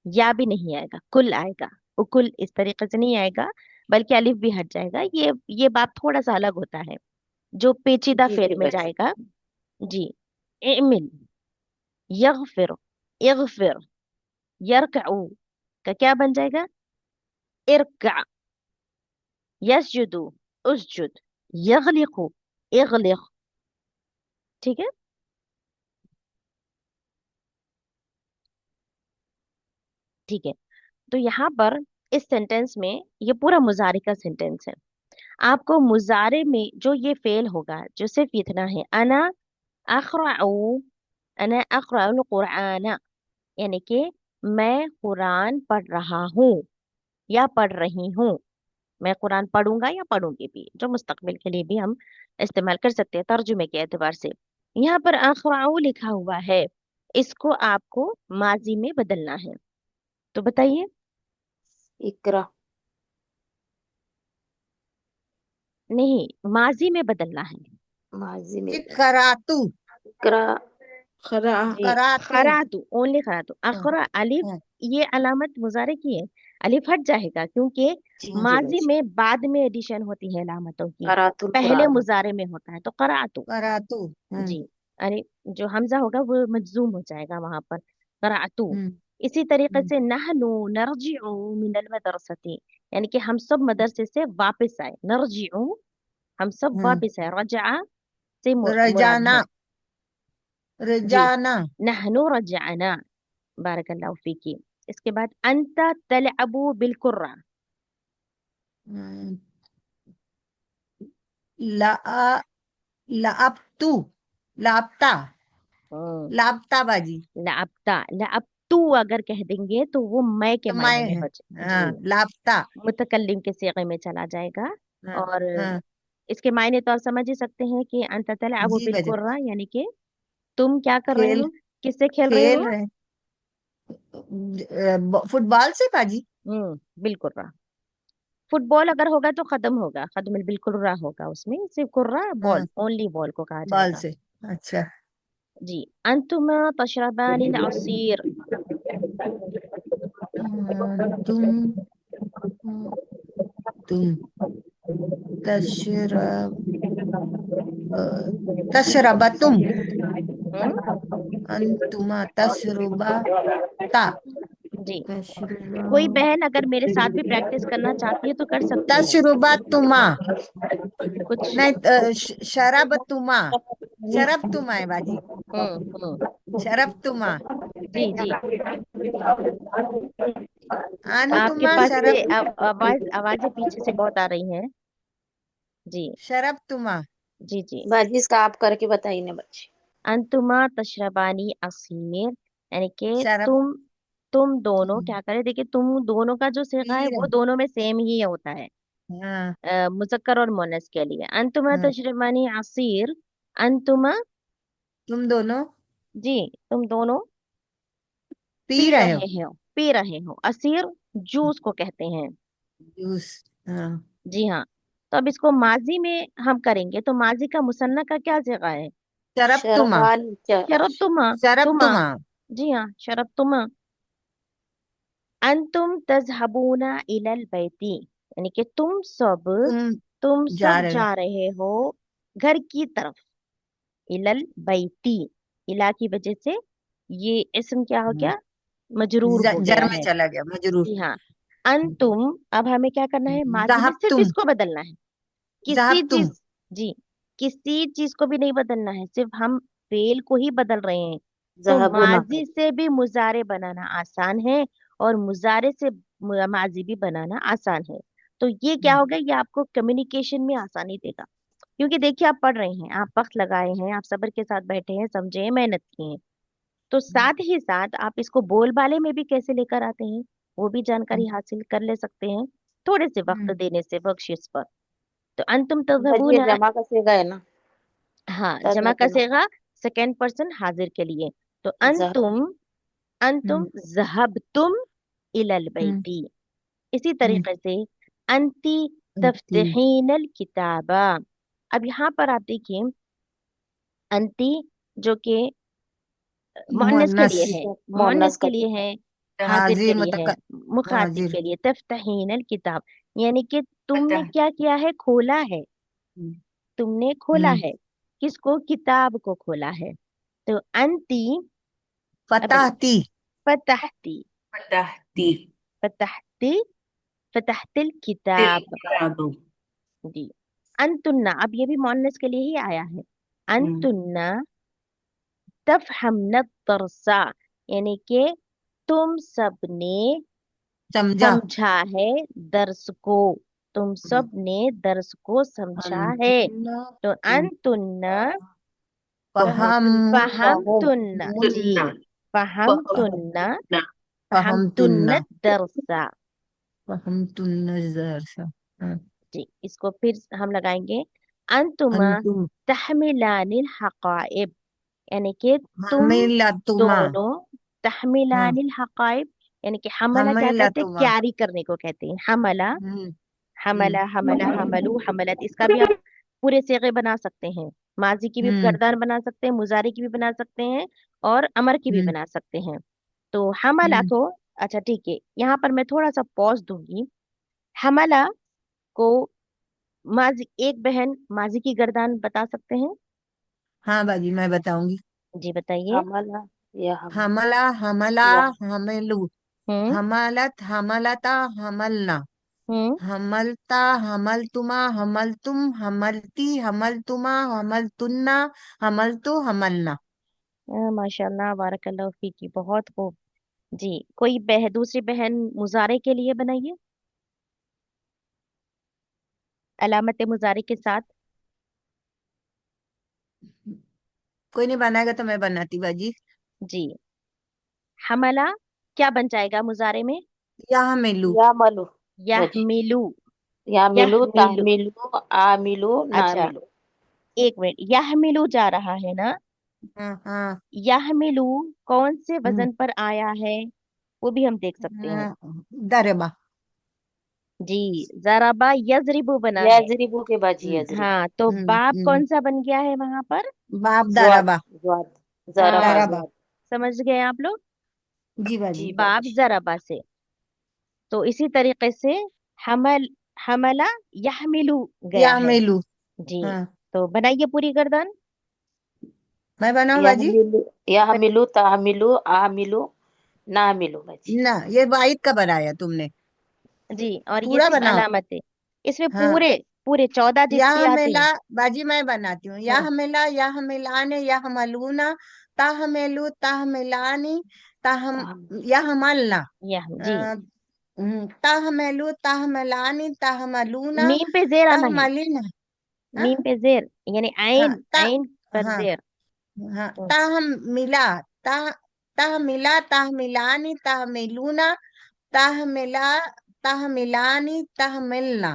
या भी नहीं आएगा, कुल आएगा। उकुल इस तरीके से नहीं आएगा, बल्कि अलिफ भी हट जाएगा। ये बात थोड़ा सा अलग होता है, जो पेचीदा जी फेल जी में बाजी। जाएगा। जी। इमिल, यगफिर, इगफिर, यरकऊ का क्या बन जाएगा? इरका, यसजुदु, उसजुद, यगलिकु, इगलिक। ठीक है। ठीक है। तो यहाँ पर इस सेंटेंस में, ये पूरा मुजारे का सेंटेंस है। आपको मुजारे में जो ये फेल होगा, जो सिर्फ इतना है, अखराऊ, अना अखराउल कुराना, यानी कि मैं कुरान पढ़ रहा हूँ या पढ़ रही हूँ। मैं कुरान पढ़ूंगा या पढ़ूंगी भी, जो मुस्तकबिल के लिए भी हम इस्तेमाल कर सकते हैं तर्जुमे के एतबार से। यहाँ पर अक़रअू लिखा हुआ है, इसको आपको माजी में बदलना है, तो बताइए। इकरा। नहीं, माजी में बदलना है। माजी में करातू। इकरा। खरा। जी, करातू। खरातू, ओनली खरातू, हाँ, अखरा अलिफ, हाँ, ये अलामत मुजारे की है, अलिफ हट जाएगा क्योंकि जी जी माजी बाजी। में बाद में एडिशन होती है अलामतों की, करातुल पहले कुरान। मुजारे में होता है, तो करातू। करातू। जी, अरे जो हमजा होगा वो मजजूम हो जाएगा वहां पर, करातू। हम्म, इसी तरीके हम्म, से नहनु नरजिउ मिनल मदरसती, यानी कि हम सब मदरसे से वापस आए, नरजिउ हम सब हम्म। वापस आए, रजा से मुराद रजाना। है। जी, रजाना। नहनु रजअना, बारकल्लाहु फीकी। इसके बाद अंत तलअबु बिलकुर्रा। हम्म, ला लापतू। लापता। हम्म, लापता बाजी। लापता, लापतू अगर कह देंगे तो वो मैं के तो मायने मैं में है। हो जाए, हाँ, जी, लापता। मुतकल्लिम के सीगे में चला जाएगा। हाँ, और हाँ। इसके मायने तो आप समझ ही सकते हैं कि अंत तलअबु जी बजा। बिलकुर्रा, यानी कि तुम क्या कर रहे खेल। हो, किससे खेल रहे खेल हो। रहे। फुटबॉल से बाजी। बिलकुर्रा। फुटबॉल अगर होगा तो खत्म होगा, खत्म बिलकुर्रा होगा, उसमें सिर्फ कुर्रा हाँ, बॉल, ओनली बॉल को कहा बॉल जाएगा। से। अच्छा। जी, अंतुमा तशरबानिल असीर। तुम तुम तशरब तशरबतुम। हम्म, अंतुमा तशरबा ता। जी, तशरबा कोई बहन अगर मेरे साथ भी प्रैक्टिस करना चाहती है तो कर सकती है। तशरबतुमा। कुछ। नहीं, शरबतुमा। शरबतुमा है बाजी। शरबतुमा। जी जी, आपके अंतुमा पास से शरब। आवाजें पीछे से बहुत आ रही हैं। जी शरबतुमा। जी जी, बाजी इसका आप करके बताइए ना बच्चे। अंतुमा तशरबानी असीर, यानी कि शरब। तुम दोनों क्या करें, देखिए तुम दोनों का जो सिगा है पीर। वो दोनों में सेम ही होता है, हाँ, मुजक्कर और मुन्नस के लिए। अंतुमा हाँ। तशरबानी असीर, अंतुमा, तुम दोनों जी, तुम दोनों पी पी रहे हो रहे हो, पी रहे हो, असीर जूस को कहते हैं। जूस। हाँ। जी हाँ, तो अब इसको माजी में हम करेंगे तो माजी का मुसन्ना का क्या जगह है, शरबतुमा। शरबान शरबतुमा, तुमा, शरबतुमा। जी हाँ, शरबतुमा। अंतुम तजहबूना इलल बैती, यानी कि तुम तुम जा सब रहे हो। जा रहे हो घर की तरफ, इलल बैती, इला की वजह से ये इसम क्या हो हम्म, गया, मजरूर हो जर गया में है। चला गया मजरूर। जी हाँ, अंतुम, अब हमें क्या करना है, माजी में सिर्फ जहबतुम। इसको बदलना है, किसी जहबतुम। चीज, जी, किसी चीज को भी नहीं बदलना है, सिर्फ हम फेल को ही बदल रहे हैं। तो जहबुना। माजी से भी मुजारे बनाना आसान है, और मुजारे से माजी भी बनाना आसान है। तो ये क्या होगा, ये आपको कम्युनिकेशन में आसानी देगा, क्योंकि देखिए आप पढ़ रहे हैं, आप वक्त लगाए हैं, आप सब्र के साथ बैठे हैं, समझे हैं, मेहनत की हैं, तो साथ ही साथ आप इसको बोलबाले में भी कैसे लेकर आते हैं वो भी जानकारी हासिल कर ले सकते हैं, थोड़े से वक्त देने से, बख्शिश पर। तो अंतुम बाजी ये तज़हबूना, जमा का सेगा है ना। हाँ, जमा तजहबुना। कसेगा सेकेंड पर्सन हाजिर के लिए। तो जहब। अंतुम, अंतुम ज़हबतुम इलल हम्म, बैती। इसी हम्म। तरीके से अंती ती। तफ्तहीनल किताबा। अब यहाँ पर आप देखिए, अंती जो कि मुअन्नस के लिए मुअन्नस। है, मुअन्नस मोनस के का लिए सेगा। है, हाजिर के हाजिर लिए है, मुतक। मुखातिब हाजिर। के लिए, तफ्तहीनल किताब, यानी कि तुमने अतः। क्या किया है, खोला है, तुमने खोला हम्म। है, किसको, किताब को खोला है। तो अंती, अब फताहती। फतहती, فتحتي फतहती, फतहतिल किताब। الكتاب जी, अंतुन्ना, अब ये भी मुअन्नस के लिए ही आया है, مم. अंतुन्ना तफहमन तरसा, यानी कि तुम सबने समझा। समझा है दर्स को, तुम सब ने दर्स को समझा है। अंतुन्ना। तो अंतुन्ना फहम। फहमतुन्ना, जी, كنا फहमतुन्ना, फहमतुन्ना। फहमतुन्ना दर्सा। फहमतुन्ना जरसा। हाँ, जी, इसको फिर हम लगाएंगे। अंतुमा अंतुम तहमिलानिल हकाइब, यानी कि तुम हमिलतुमा दोनों हाँ तहमिलानिल हकाइब, यानी कि हमला क्या कहते हैं, हमिलतुमा कैरी करने को कहते हैं। हमला, हम्म हमला, हमला, हमलू, हमलत, इसका भी आप पूरे सीगे बना सकते हैं। माजी की भी हम्म गर्दान बना सकते हैं, मुजारी की भी बना सकते हैं, और अमर की भी हम्म बना सकते हैं। तो हमला हम्म को, अच्छा ठीक है, यहाँ पर मैं थोड़ा सा पॉज दूंगी। हमला को माजी, एक बहन माजी की गर्दान बता सकते हैं? हाँ बाजी मैं बताऊंगी। जी बताइए। हमला या हम हमला हमला या हमिलु हम्म। हमलत हमलता हमलना हम्म। हमलता हमलतुमा हमलतुम हमलती हमलतुमा हमलतुन्ना हमलतु हमलना। माशाल्लाह, बारकल्लाह फीकी, बहुत खूब। जी, कोई दूसरी बहन मुजारे के लिए बनाइए, अलामत मुजारे के साथ। कोई नहीं बनाएगा तो मैं बनाती बाजी। जी, हमला क्या बन जाएगा मुजारे में? या मिलू या मलू बजी, यहमिलू। या मिलू यहमिलू, तामिलू आ मिलू ना अच्छा, मिलू। एक मिनट, यहमिलू जा रहा है ना? हाँ हाँ यहमिलू कौन से हम्म, वजन पर आया है, वो भी हम देख सकते हैं। दरबा जी, जराबा यजरिबू बना है। यजरिबू के बाजी यजरिबू। हाँ, तो बाप हम्म। कौन सा बन गया है वहां पर? बाप ज्वाद दरबा ज्वाद जरबा हाँ, दरबा ज्वाद। समझ गए आप लोग। जी बाजी। जी बाप बाजी। जराबा से। तो इसी तरीके से हमल, हमला यहमिलू गया या है। मिलू जी, हाँ तो बनाइए पूरी गर्दन। मैं बनाऊं या बाजी। मिलू या बन, मिलू तामिलू आ मिलू ना मिलू बाजी। ना ये वाहिद का बनाया तुमने। जी, और ये पूरा सिर्फ बनाओ। अलामत है। इसमें हाँ पूरे पूरे 14 या जिसके आते हमेला हैं। बाजी मैं बनाती हूँ। या हम्म। हमेला या हमेलाने या हमलूना ता हमेलू ता हमेलानी ता हम ताम- या हमलना यह अ, जी, ता हमेलू ता हमेलानी ता हमलूना मीम पे जेर ता आना है। हमलिना। हाँ मीम पे जेर, यानी हाँ आइन, ता आइन पर हाँ जेर। हाँ हम्म। ताह मिला ताह ताह मिला ताह मिलानी ताह मिलूना ताह मिला ताह मिलानी ताह मिलना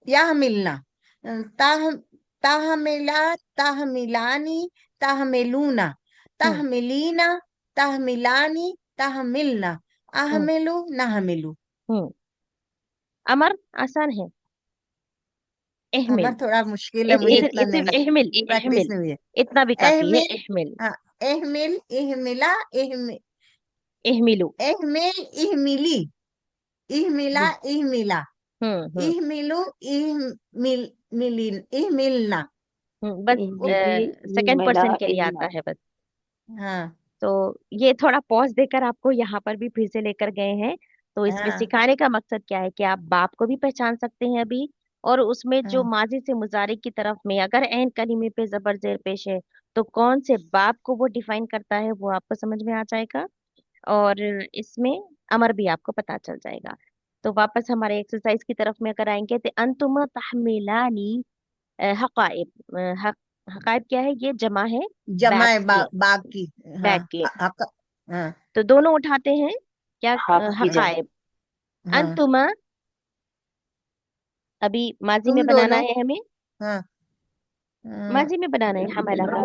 याह मिलना ताह ताह मिला ताह मिलानी ताह मिलूना ताह हम्म। मिलीना ताह मिलानी ताह मिलना आह हम्म। मिलू नाह मिलू। हम्म। अमर आसान है, अमर एहमिल। थोड़ा मुश्किल है मुझे इतना ये सिर्फ नहीं एहमिल, प्रैक्टिस एहमिल, नहीं हुई है। इतना भी काफी है, एहमिल एहमिल। हाँ एहमिल इहमिला एहमिलू। इहमिल इहमिली इहमिला जी। इहमिला हम्म। इहमिलु इहमिल मिलिन इहमिलना। बस मिली सेकंड मिला पर्सन के लिए आता इल्ला। है बस। हाँ तो ये थोड़ा पॉज देकर आपको यहाँ पर भी फिर से लेकर गए हैं। तो इसमें हाँ सिखाने का मकसद क्या है कि आप बाप को भी पहचान सकते हैं अभी, और उसमें जो हाँ माजी से मुजारिक की तरफ में अगर ऐन कलीमे पे जबर जेर पेश है, तो कौन से बाप को वो डिफाइन करता है वो आपको समझ में आ जाएगा। और इसमें अमर भी आपको पता चल जाएगा। तो वापस हमारे एक्सरसाइज की तरफ में अगर आएंगे, तो अंतुम तहमिलानी हकाइब। हकाइब क्या है, ये जमा है जमा है बैग्स के, बाग की। हाँ बैग के। हाँ तो दोनों उठाते हैं क्या, हक की जमा। हकाइब। हाँ अंतुमा, अभी माजी में तुम बनाना दोनों है हमें, हाँ हाँ माजी में बनाना है हमला का।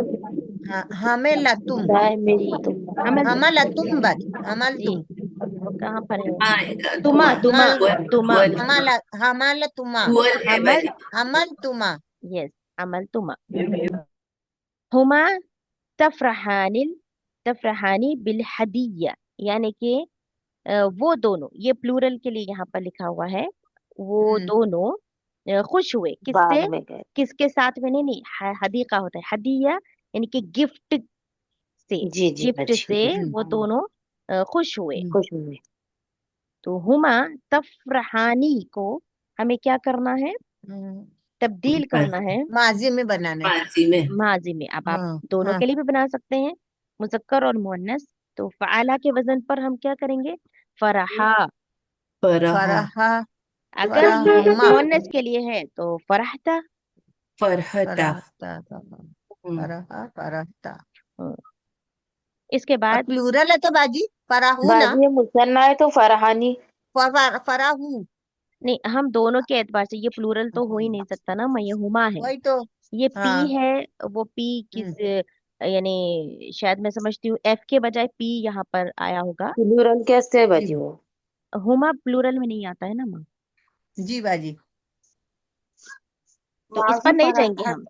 हाँ हमें लतुम तामिल जी, तुम। हमल तुम। हमल तुम बस हमल जी, तुम कहाँ पर है? आएगा तुमा, दुआ तुमा, हमल तुमा। दुअल हमल तुमा दुअल है हमल, बाजी। हमल तुमा। यस, अमल तुमा। हुमा तफरहानिल, तफरहानी बिल हदिया, यानी कि वो दोनों, ये प्लूरल के लिए यहाँ पर लिखा हुआ है। वो हम्म दोनों खुश हुए किससे, बाग में गए। किसके साथ में? नहीं नहीं, हदीका होता है, हदिया यानी कि गिफ्ट से, जी जी गिफ्ट बाजी। से वो दोनों खुश हुए। हम्म खुश हुए। तो हुमा तफरहानी को हमें क्या करना है, हम्म, तब्दील करना है माजी में बनाना है। माजी में माजी में। अब आप हाँ दोनों हाँ के लिए भी बना सकते हैं, मुजक्कर और मुअन्नस। तो फ़आला के वजन पर हम क्या करेंगे, फरहा। फरहा फरहा अगर फरहुमा मुअन्नस के लिए है तो फरहता। फरहता। फरहता हम्म, फरहा फरहता। हम्म, इसके और बाद प्लूरल है तो बाजी फराहू ना बाजी मुसन्ना है तो फरहानी। फराहू नहीं, हम दोनों के एतबार से ये प्लूरल तो हो ही नहीं सकता ना, मैं ये हुमा है, वही तो। ये पी हाँ। है। वो पी हम्म। किस यानी शायद मैं समझती हूँ एफ के बजाय पी यहाँ पर आया होगा। प्लूरल कैसे है जी बाजी वो? हुमा प्लूरल में नहीं आता है ना माँ, जी बाजी। तो इस पर बाजी नहीं पर जाएंगे हम,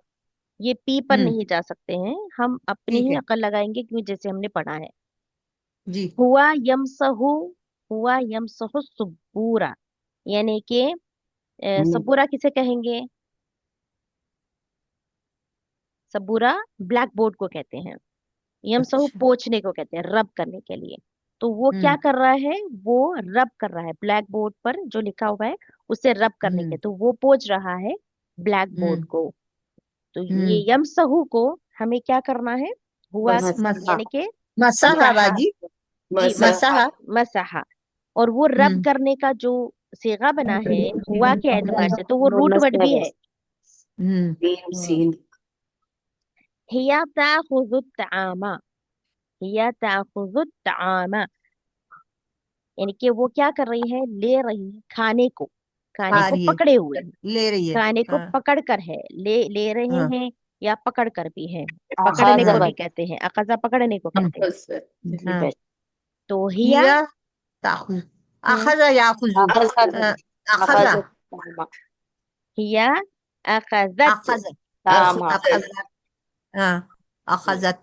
ये पी पर हम्म। नहीं जा सकते हैं, हम अपनी ठीक ही है अकल लगाएंगे क्योंकि जैसे हमने पढ़ा है। जी। हुआ यमसहु, हुआ यमसहु सुबूरा, यानी कि सबूरा किसे कहेंगे? सबूरा ब्लैक बोर्ड को कहते हैं, यमसहु अच्छा। पोंछने को कहते हैं, रब करने के लिए। तो वो क्या हम्म। कर रहा है, वो रब कर रहा है ब्लैक बोर्ड पर जो लिखा हुआ है, उसे रब करने के, हम्म। तो वो पोंछ रहा है ब्लैक बोर्ड हम्म। को। तो ये हम्म। यमसहु को हमें क्या करना है, हुआ मस मस मसला। यानी कि मसाहा मसहा, बाजी। जी मसह मसाहा। मसहा। और वो रब हम्म। करने का जो सेगा बना है हुआ के एतबार से, तो वो वो रूट वर्ड मसला भी है। बस। हम्म। मीम हम्म। सीन हिया ताखुज़ु तामा, हिया ताखुज़ु तामा, यानी कि वो क्या कर रही है, ले रही है खाने को, खाने खा को रही है, पकड़े हुए हैं, ले रही है। खाने को हाँ। पकड़ कर है, ले रहे हाँ। हैं या पकड़ कर भी है, पकड़ने आखाजा को भी हम्म। बाजी। कहते हैं, अकजा पकड़ने को हम्म। कहते हैं। बस जी हाँ। बाजी। तो हिया, हिया ताखुज, हम्म, अखजा याखुजु, आखाजा। अखजा, आखाजा तामा। हिया अखजत, अखजा, तामा। अखजत अखजा। हाँ। जी। अखजत।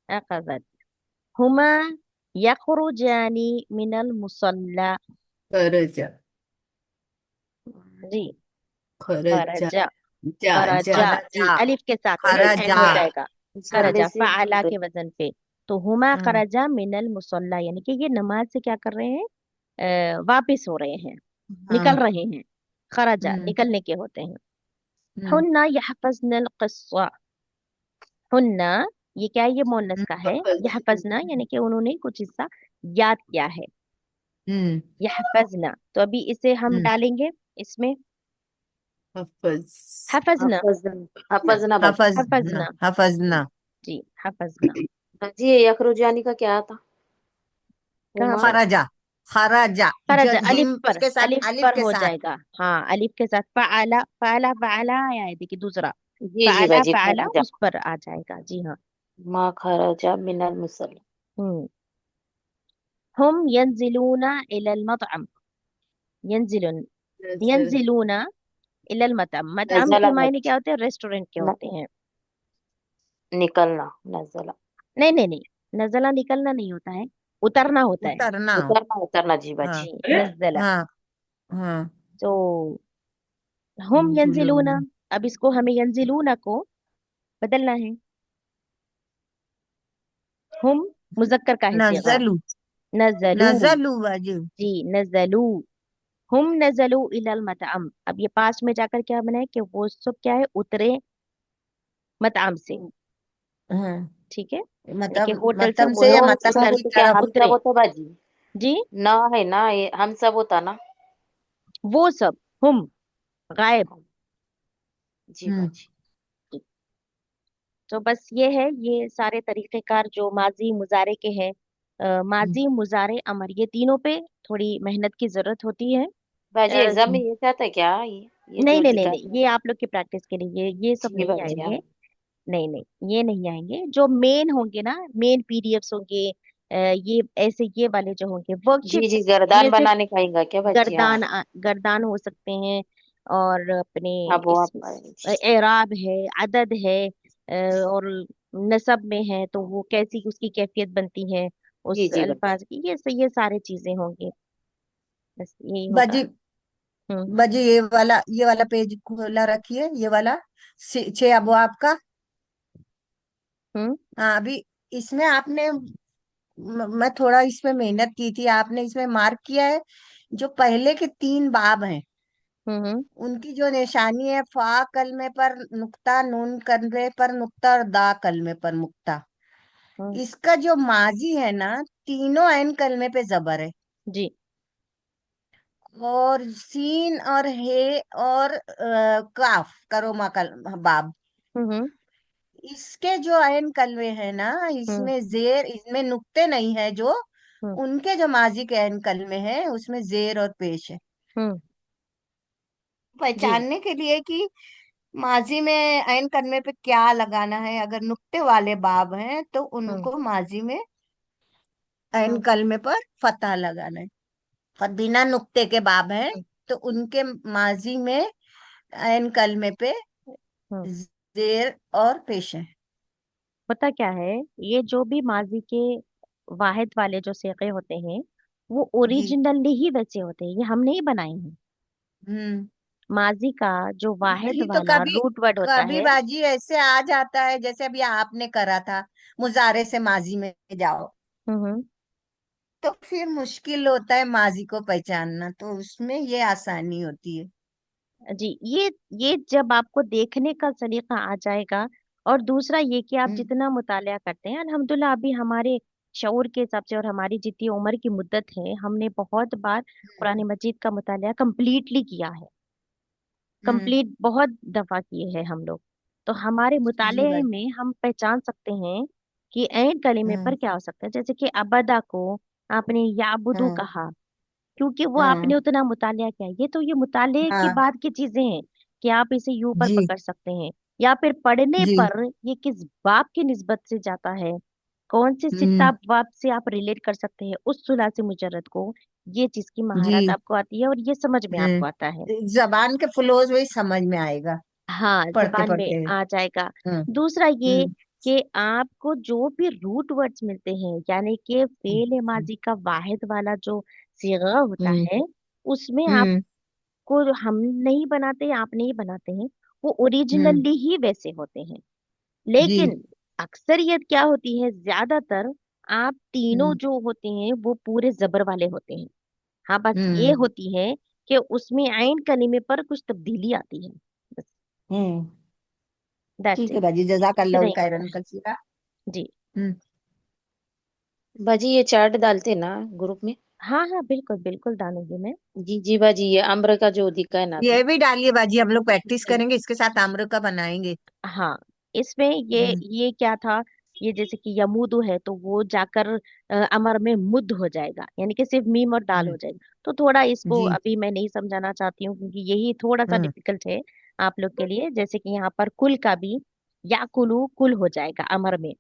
अखजत। हुमा यखरुजानी मिनल मुसल्ला, खरजा जी खरजा खरजा, जा जा खरजा, जी खरजा। अलिफ के साथ में एंड खरजा। हो जाएगा, मुसल्ले खरजा से फ़अला बोलते के वजन पे। तो हुमा हाँ। खरजा मिनल मुसल्ला, यानी कि ये नमाज से क्या कर रहे हैं, वापिस हो रहे हैं, निकल हाँ। रहे हैं, खरजा हम्म। निकलने के होते हैं। हम्म। हुन्ना यहफज़नल क़िस्सा, हुन्ना ये क्या है, ये मोनस का है, हफज यहफज़ना यानी कि उन्होंने कुछ हिस्सा याद किया है, हम्म। यहफज़ना। तो अभी इसे हम हम्म। डालेंगे इसमें, हफज हफज़ना, हफजना। ना हफजना बाजी। हफजना, हफज़ना, हफजना। जी हफज़ना। जी यखरुजानी का क्या था? कहाँ हुमा। पर? खरजा, खरजा, जो खरजा जीम उसके साथ अलिफ अलिफ पर के हो साथ। जाएगा, हाँ अलिफ के साथ, फ़अला फ़अला फ़अला आया है, देखिए दूसरा, जी जी फ़अला बाजी फ़अला खरजा। उस पर आ जाएगा, जी हाँ। मा खरजा मिनल मुसल्ला। हम्म। हम यंजिलूना इलल मतअम, यंजिलून, नजर यंजिलूना इलल मतअम, मतअम के नजला मायने क्या बाजी। होते हैं, रेस्टोरेंट के न, होते हैं। निकलना। नजला। नहीं नहीं नहीं, नजला निकलना नहीं होता है, उतरना होता है। उतरना। उतरना। उतरना जी हाँ। बाजी। जी नजला। हाँ। हाँ। तो हम यंजिलूना, जुलून। अब इसको हमें यंजिलूना को बदलना है, हम मुजक्कर का है सिगा, नजलू, नजलू, नजलू बाजू। जी नजलू, हम नजलू इलल मतअम। अब ये पास में जाकर क्या बना है कि वो सब क्या है, उतरे मतअम से, हाँ। ठीक है, यानी कि मतलब होटल से मतम वो से या लोग हम मतम सब उतर, की होते क्या? तरफ। हम सब उतरे, होता बाजी। जी न है ना, ये हम सब होता ना। वो सब, हम गायब, जी हम्म। बाजी। तो बस ये है, ये सारे तरीक़ेकार जो माजी मुजारे के हैं, माजी मुजारे अमर, ये तीनों पे थोड़ी मेहनत की जरूरत होती है। बाजी अ, एग्जाम में ये आता है क्या? ये नहीं जो नहीं नहीं दिखा नहीं, ये आप लोग की प्रैक्टिस के लिए, ये सब जी नहीं बाजी। हाँ। आएंगे, नहीं नहीं ये नहीं आएंगे, जो मेन होंगे ना, मेन पीडीएफ्स होंगे, ये ऐसे ये वाले जो होंगे जी जी वर्कशीट्स, गर्दान ये सिर्फ बनाने का आएगा क्या बाजी? हाँ। गर्दान हो सकते हैं, और अपने अब वो इस आप आएंगे। एराब है, अदद है, और नसब में है तो वो कैसी उसकी कैफियत बनती है जी उस जी बाजी। अल्फाज की, ये सारी चीजें होंगी, बस यही होगा। बाजी, हम्म। बाजी ये वाला पेज खोला रखिए, ये वाला 6 अबवाब का। हम्म। हाँ अभी इसमें आपने मैं थोड़ा इसमें मेहनत की थी, आपने इसमें मार्क किया है जो पहले के 3 बाब हैं, हम्म। उनकी जो निशानी है, फा कलमे पर नुक्ता, नून कलमे पर नुक्ता और दा कलमे पर नुक्ता। हम्म। इसका जो माजी है ना, तीनों ऐन कलमे पे जबर है, जी। और सीन और हे और काफ करो मकल बाब, हम्म। इसके जो ऐन कलमे है ना, हम्म। इसमें जेर, इसमें नुक्ते नहीं है जो, हम्म। उनके जो माजी के ऐन कलमे हैं उसमें जेर और पेश है। हम्म। पहचानने के लिए कि माजी में ऐन कलमे पे क्या लगाना है। अगर नुक्ते वाले बाब हैं तो हम्म उनको माजी में ऐन हम्म कलमे पर फतह लगाना है, और बिना नुक्ते के बाब हैं हम्म तो उनके माजी में ऐन कलमे पे हम्म। जेर और पेश है। पता क्या है, ये जो भी माजी के वाहिद वाले जो सीगे होते हैं वो जी। ओरिजिनली ही वैसे होते हैं, ये हम नहीं बनाए हैं। हम्म। माजी का जो वाहिद नहीं तो वाला कभी रूट वर्ड होता कभी है। बाजी ऐसे आ जाता है, जैसे अभी आपने करा था, मुजारे से माजी में जाओ, हम्म। तो फिर मुश्किल होता है माजी को पहचानना, तो उसमें ये आसानी होती है। जी, ये जब आपको देखने का सलीका आ जाएगा, और दूसरा ये कि आप हम्म। जितना मुतालिया करते हैं, अल्हम्दुलिल्लाह अभी हमारे शऊर के हिसाब से और हमारी जितनी उम्र की मुद्दत है, हमने बहुत बार कुरान मजीद का मुतालिया कंप्लीटली किया है। हम्म। कंप्लीट बहुत दफा किए हैं हम लोग। तो हमारे जी मुताले भाई। में हम पहचान सकते हैं कि ऐन कलीमे हम्म। पर क्या हो सकता है। जैसे कि अबदा को आपने याबुदू हम्म। कहा, क्योंकि वो हम्म। आपने उतना मुतालिया किया। ये तो ये मुताले के हाँ। बाद की चीजें हैं कि आप इसे यूं पर जी। पकड़ सकते हैं, या फिर पढ़ने जी। पर ये किस बाब की निस्बत से जाता है, कौन से हम्म। सित्ता बाब से आप रिलेट कर सकते हैं उस सुलासी मुजर्रद को। ये चीज की महारत जी। आपको आती है और ये समझ में आपको आता है। जबान के फ्लोज वही समझ में आएगा हाँ, पढ़ते जबान में पढ़ते। आ जाएगा। हम्म। दूसरा ये हम्म। कि आपको जो भी रूट वर्ड्स मिलते हैं, यानी कि फेल हम्म। माजी का वाहिद वाला जो सीगा होता हम्म। है, उसमें हम्म। आपको हम नहीं बनाते, आप नहीं बनाते हैं, वो हम्म। ओरिजिनली ही वैसे होते हैं। जी। लेकिन अक्सरियत क्या होती है, ज्यादातर आप तीनों हम्म। जो होते हैं वो पूरे जबर वाले होते हैं। हाँ, बस ये हम्म। होती है कि उसमें आइन कलीमे पर कुछ तब्दीली आती है, बस। हम्म। दैट्स ठीक है इट। बाजी, इतना जजाकल्लाह ही होता खैरन है। कसीरा। जी। हम्म। बाजी ये चार्ट डालते ना ग्रुप में? हाँ हाँ, बिल्कुल बिल्कुल डालूंगी मैं। जी जी बाजी, ये आम्र का जो दिखा है ना ये अभी। भी डालिए बाजी, हम लोग प्रैक्टिस इसमें- करेंगे, इसके साथ आम्र का बनाएंगे। हाँ, इसमें हम्म। ये क्या था, ये जैसे कि यमूदु है तो वो जाकर अमर में मुद हो जाएगा, यानी कि सिर्फ मीम और दाल हम्म। हो जाएगी। तो थोड़ा इसको जी। अभी मैं नहीं समझाना चाहती हूँ, क्योंकि यही थोड़ा सा हम्म। डिफिकल्ट है आप लोग के लिए। जैसे कि यहाँ पर कुल का भी या कुलू कुल हो जाएगा अमर में।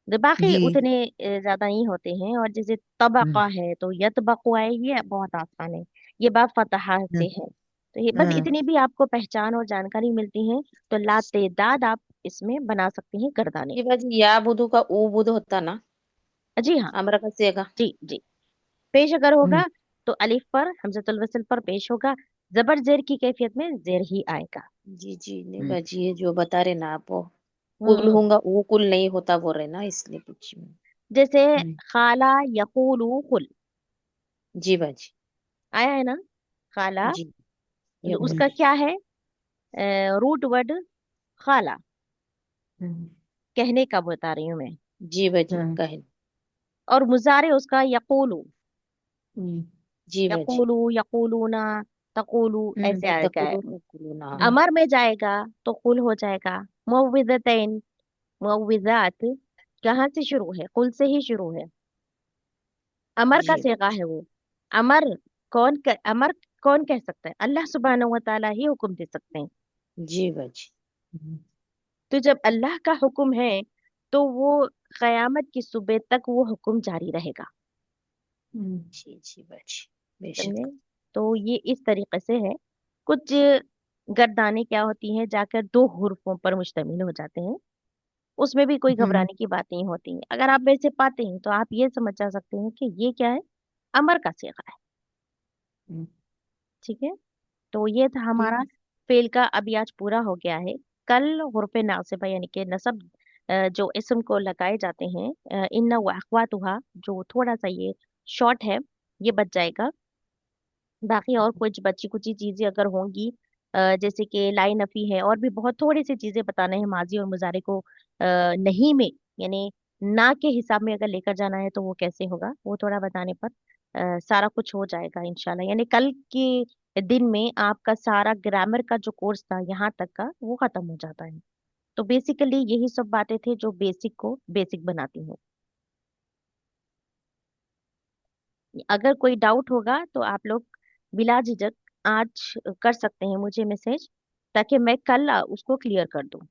तो बाकी जी। उतने ज्यादा ही होते हैं। और जैसे हम्म। तबका है तो यतबकु है, ये बहुत आसान है। ये बात फतहा से हम्म। है। तो ये बस हाँ। इतनी भी आपको पहचान और जानकारी मिलती है, तो लातेदाद आप इसमें बना सकते हैं गर्दाने। जी बाजी, या बुधू का ऊ बुध होता ना जी हाँ। आम्र का सेगा। जी जी। पेश अगर हम्म। होगा तो अलिफ पर हमजतुल वसल पर पेश होगा। जबर जेर की कैफियत में जेर ही आएगा। जी जी, नहीं हम्म। बाजी ये जो बता रहे ना आप, वो कुल हम्म। होगा, वो कुल नहीं होता बोल रहे ना, इसलिए पूछी मैं। जैसे हम्म। खाला यकूलू कुल, जी बाजी। आया है ना, खाला। जी तो यकूल। हम्म। उसका क्या है, रूट वर्ड खाला, हम्म। कहने का बता रही हूँ मैं। जी बाजी हाँ। कहे। और मुजारे उसका यकूलू, हम्म। जी बाजी। यकूलू यकूलूना, तकूलू, हम्म। ऐसे आएगा है। तकुलू नकुलू ना। हम्म। अमर में जाएगा तो कुल हो जाएगा। मुअव्विज़तैन, मुअव्विज़ात कहाँ से शुरू है, कुल से ही शुरू है। अमर का जी सीगा है वो। अमर अमर कौन कह सकता है, अल्लाह सुब्हानहू व तआला ही हुक्म दे सकते हैं। जी बाजी। हम्म। तो जब अल्लाह का हुक्म है तो वो कयामत की सुबह तक वो हुक्म जारी रहेगा। हम्म। जी जी बाजी, बेशक। समझे। तो ये इस तरीके से है। कुछ गर्दाने क्या होती हैं, जाकर दो हुर्फों पर मुश्तमिल हो जाते हैं। उसमें भी कोई हम्म। घबराने की बात नहीं होती है। अगर आप वैसे पाते हैं तो आप ये समझ जा सकते हैं कि ये क्या है, अमर का सीगा है। हम्म। ठीक है। तो ये था ठीक हमारा है। फेल का, अभी आज पूरा हो गया है। कल हुर्फे नासिबा यानी कि नसब जो इसम को लगाए जाते हैं, इन्ना व अखवातुहा, जो थोड़ा सा ये शॉर्ट है, ये बच जाएगा। बाकी और कुछ बची कुची चीजें अगर होंगी, जैसे कि लाई नफी है, और भी बहुत थोड़ी सी चीजें बताना है माजी और मुजारे को नहीं में, यानी ना के हिसाब में अगर लेकर जाना है तो वो कैसे होगा, वो थोड़ा बताने पर सारा कुछ हो जाएगा इंशाल्लाह। यानी कल के दिन में आपका सारा ग्रामर का जो कोर्स था यहाँ तक का वो खत्म हो जाता है। तो बेसिकली यही सब बातें थी जो बेसिक को बेसिक बनाती हैं। अगर कोई डाउट होगा तो आप लोग बिला झिझक आज कर सकते हैं मुझे मैसेज, ताकि मैं कल उसको क्लियर कर दूं।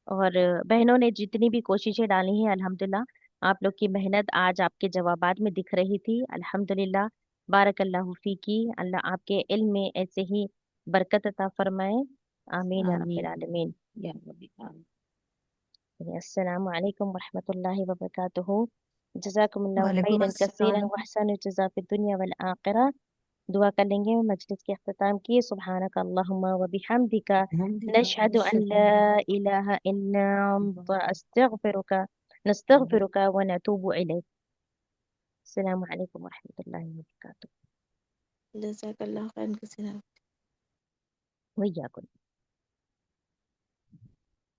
और बहनों ने जितनी भी कोशिशें डाली हैं, अल्हम्दुलिल्लाह आप लोग की मेहनत आज आपके जवाबात में दिख रही थी। अल्हम्दुलिल्लाह, बारकल्लाहु फीकी। अल्लाह आपके इल्म में ऐसे ही बरकत अता फरमाए। आमीन या रब्बिल आमीन आलमीन। या रब्बी आमीन। अस्सलामु अलैकुम वरहमतुल्लाहि वबरकातुहू। जज़ाकुमुल्लाहु वालेकुम खैरन कसीरन अस्सलाम। व अहसन जज़ा फिद दुनिया वल आखिरह। दुआ कर लेंगे मजलिस के अख्ताम की। सुब्हानक अल्लाहुम्मा व बिहम्दिका नशहदु अन ला इलाहा इल्ला अंता अस्तगफिरुका नस्तगफिरुका व नतूबु इलैक। अस्सलामु अलैकुम वरहमतुल्लाहि वबरकातुहू। जज़ाकल्लाह खैरन कसीरा। वय्याकुम।